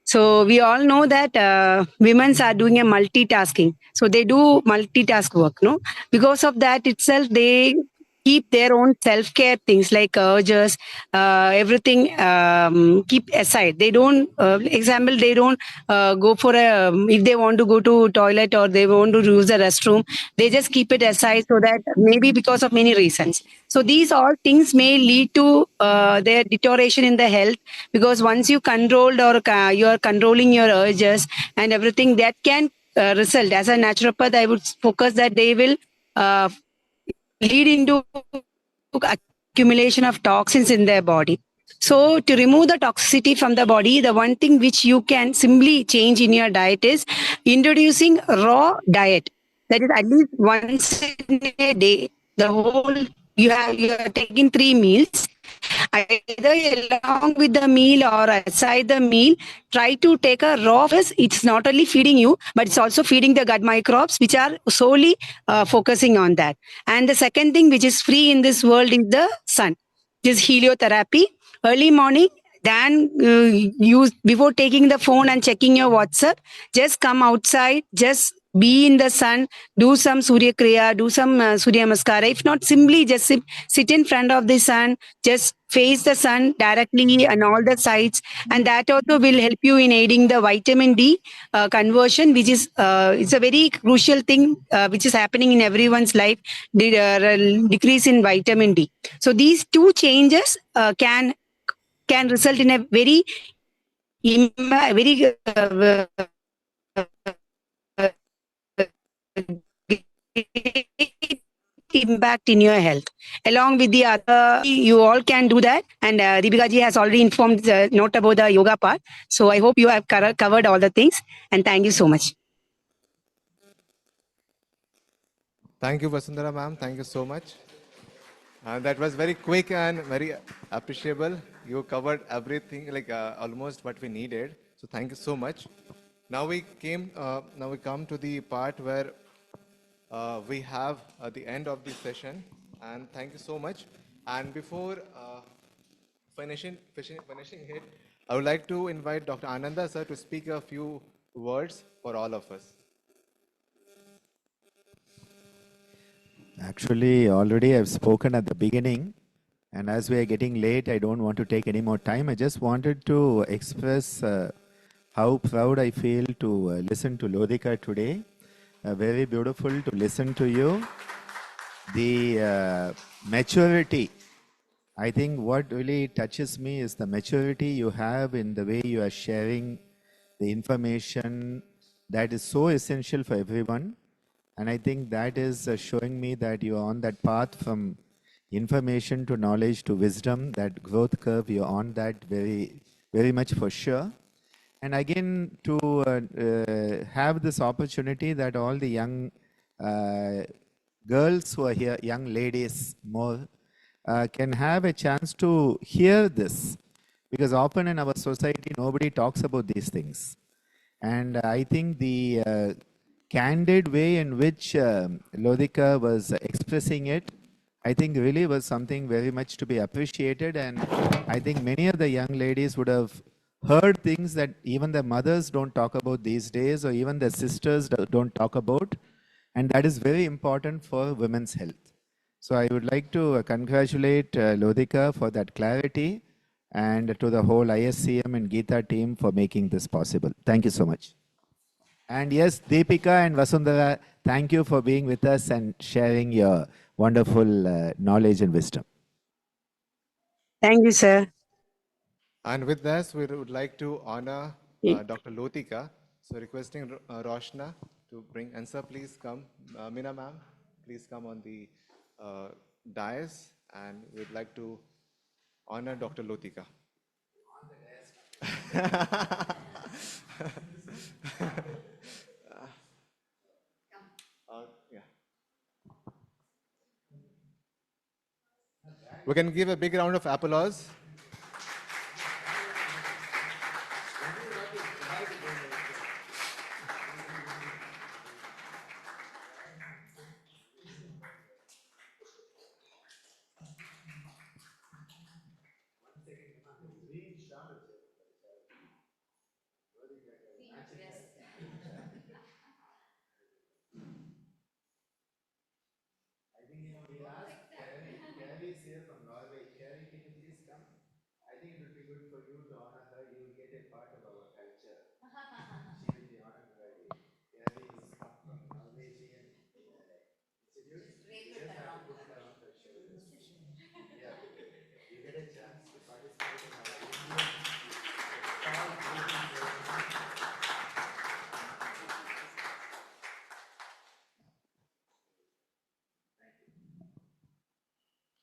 Speaker 12: So we all know that women are doing a multitasking. So they do multitask work, no? Because of that itself, they keep their own self-care things like urges, everything, keep aside. They don't, example, they don't go for a, if they want to go to toilet or they want to use the restroom, they just keep it aside, so that maybe because of many reasons. So these all things may lead to their deterioration in the health, because once you controlled or you are controlling your urges and everything, that can result. As a naturopath, I would focus that they will uh, lead into accumulation of toxins in their body. So to remove the toxicity from the body, the one thing which you can simply change in your diet is introducing raw diet. That is at least once in a day. The whole, you are taking 3 meals, either along with the meal or aside the meal. Try to take a raw fish. It's not only feeding you, but it's also feeding the gut microbes, which are solely focusing on that. And the second thing which is free in this world is the sun. This heliotherapy early morning. Then use, before taking the phone and checking your WhatsApp, just come outside, just be in the sun, do some Surya Kriya, do some Surya Namaskara. If not, simply just sit in front of the sun, just face the sun directly on all the sides. And that also will help you in aiding the vitamin D conversion, which is it's a very crucial thing which is happening in everyone's life, the decrease in vitamin D. So these two changes can result in a very very great impact in your health. Along with the other, you all can do that. And Deepika ji has already informed note about the yoga part. So I hope you have covered all the things. And thank you so much.
Speaker 9: Thank you, Vasundhara ma'am. Thank you so much. That was very quick and very appreciable. You covered everything, like almost what we needed. So thank you so much. Now we come to the part where we have the end of the session. And thank you so much. And before finishing it, I would like to invite Dr. Ananda sir to speak a few words for all of us.
Speaker 3: Actually, already I've spoken at the beginning, and as we are getting late, I don't want to take any more time. I just wanted to express how proud I feel to listen to Lodika today. Very beautiful to listen to you. The maturity, I think what really touches me is the maturity you have in the way you are sharing the information that is so essential for everyone. And I think that is showing me that you are on that path from information to knowledge to wisdom, that growth curve, you're on that very, very much for sure. And again, to have this opportunity that all the young girls who are here, young ladies more, can have a chance to hear this. Because often in our society, nobody talks about these things. And I think the candid way in which Lodika was expressing it, I think really was something very much to be appreciated. And I think many of the young ladies would have heard things that even their mothers don't talk about these days, or even their sisters don't talk about. And that is very important for women's health. So I would like to congratulate Lodika for that clarity, and to the whole ISCM and Geeta team for making this possible. Thank you so much. And yes, Deepika and Vasundhara, thank you for being with us and sharing your wonderful knowledge and wisdom.
Speaker 12: Thank you, sir.
Speaker 9: And with this, we would like to honor Dr. Lotika. So requesting Roshna to bring, and sir, please come. Meena ma'am, please come on the dais, and we'd like to honor Dr. Lotika. Yeah. We can give a big round of applause.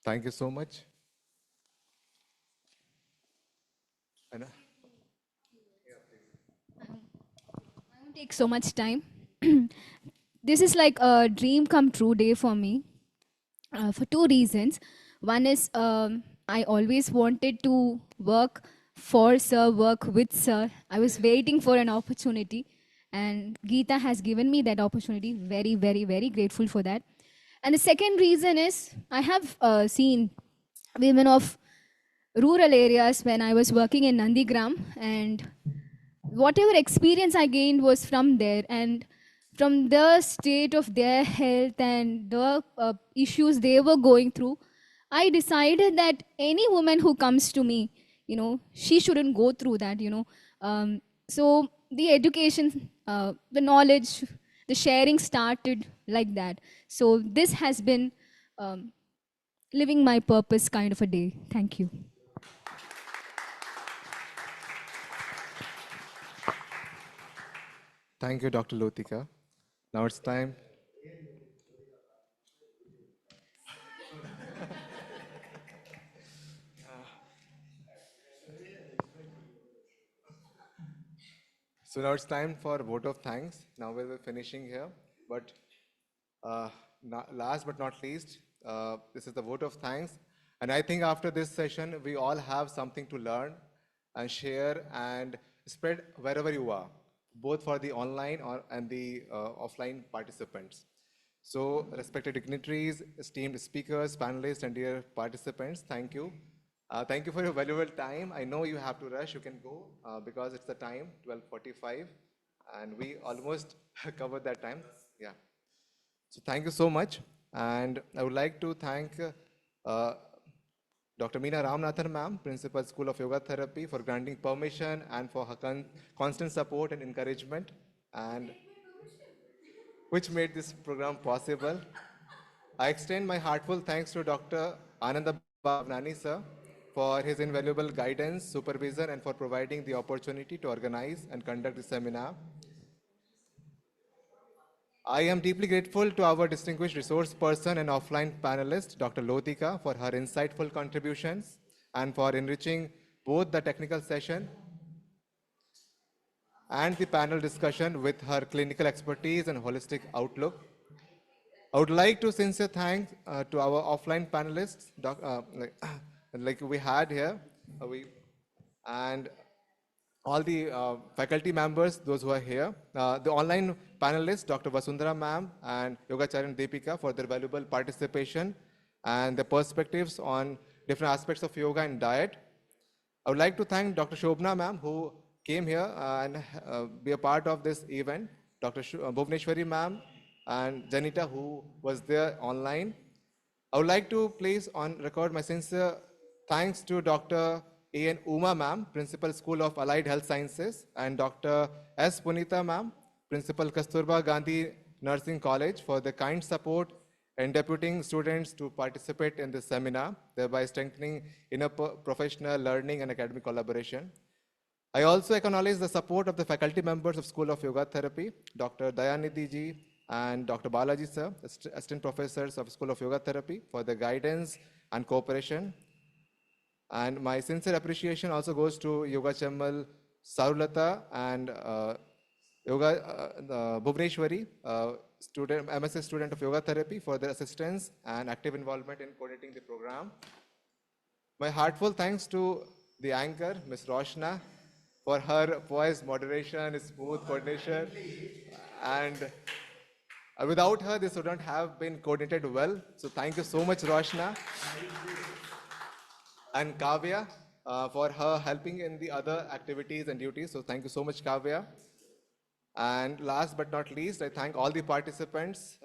Speaker 9: Thank you so much. And,
Speaker 5: I won't take so much time. This is like a dream come true day for me for two reasons. One is I always wanted to work for Sir, work with Sir. I was waiting for an opportunity, and Geeta has given me that opportunity. Very, very, very grateful for that. And the second reason is I have seen women of rural areas when I was working in Nandigram, and whatever experience I gained was from there, and from the state of their health and the issues they were going through, I decided that any woman who comes to me, she shouldn't go through that, So the education, the knowledge, the sharing started like that. So this has been living my purpose kind of a day. Thank you.
Speaker 9: Thank you, Dr. Lotika. Now it's time. So now it's time for vote of thanks. Now we'll be finishing here, but last but not least, this is the vote of thanks. And I think after this session, we all have something to learn and share and spread wherever you are, both for the online and the offline participants. So respected dignitaries, esteemed speakers, panelists, and dear participants, thank you. Thank you for your valuable time. I know you have to rush, you can go because it's the time, 12:45, and we almost covered that time. Yeah. So thank you so much. And I would like to thank Dr. Meena Ramanathan ma'am, Principal School of Yoga Therapy, for granting permission and for her constant support and encouragement, and which made this program possible. I extend my heartfelt thanks to Dr. Ananda Bhavnani sir for his invaluable guidance, supervision, and for providing the opportunity to organize and conduct the seminar. I am deeply grateful to our distinguished resource person and offline panelist, Dr. Lotika, for her insightful contributions and for enriching both the technical session and the panel discussion with her clinical expertise and holistic outlook. I would like to sincere thank to our offline panelists, like we had here, and all the faculty members, those who are here, the online panelists, Dr. Vasundhara ma'am and Yogacharan Deepika, for their valuable participation and their perspectives on different aspects of yoga and diet. I would like to thank Dr. Shobna ma'am, who came here and be a part of this event, Dr. Bhuvneshwari ma'am and Janita, who was there online. I would like to place on record my sincere thanks to Dr. A.N. Uma ma'am, Principal School of Allied Health Sciences, and Dr. S. Punita ma'am, Principal Kasturba Gandhi Nursing College, for the kind support and deputing students to participate in this seminar, thereby strengthening professional learning and academic collaboration. I also acknowledge the support of the faculty members of School of Yoga Therapy, Dr. Dayanidhi ji and Dr. Balaji sir, assistant professors of School of Yoga Therapy, for their guidance and cooperation. And my sincere appreciation also goes to Yoga Chammal Sarulata and Bhuvneshwari, MSc student of Yoga Therapy, for their assistance and active involvement in coordinating the program. My heartfelt thanks to the anchor, Ms. Roshna, for her poised moderation, smooth coordination, and without her, this wouldn't have been coordinated well. So thank you so much, Roshna. And Kavya for her helping in the other activities and duties. So thank you so much, Kavya. And last but not least, I thank all the participants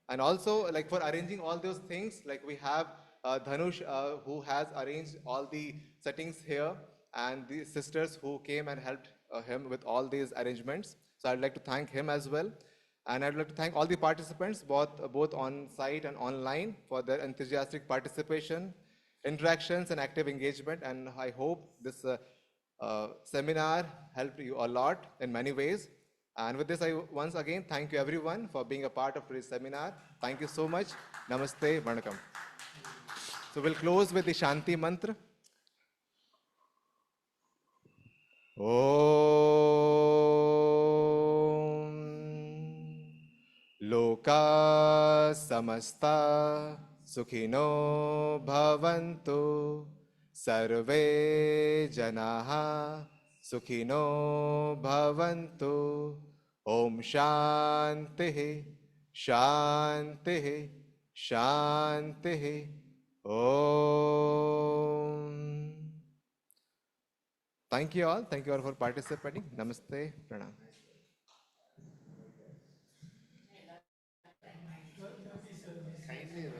Speaker 9: and also like for arranging all those things. Like we have Dhanush who has arranged all the settings here, and the sisters who came and helped him with all these arrangements. So I'd like to thank him as well. And I'd like to thank all the participants, both on site and online, for their enthusiastic participation, interactions, and active engagement. And I hope this seminar helped you a lot in many ways. And with this, I once again thank you everyone for being a part of today's seminar. Thank you so much. Namaste, Vanakkam. So we'll close with the Shanti Mantra. Om Loka Samasta Sukhino Bhavantu Sarve Janaha Sukhino Bhavantu Om Shanti Shanti Shanti Om. Thank you all. Thank you all for participating. Namaste. Pranam.
Speaker 12: Kindly,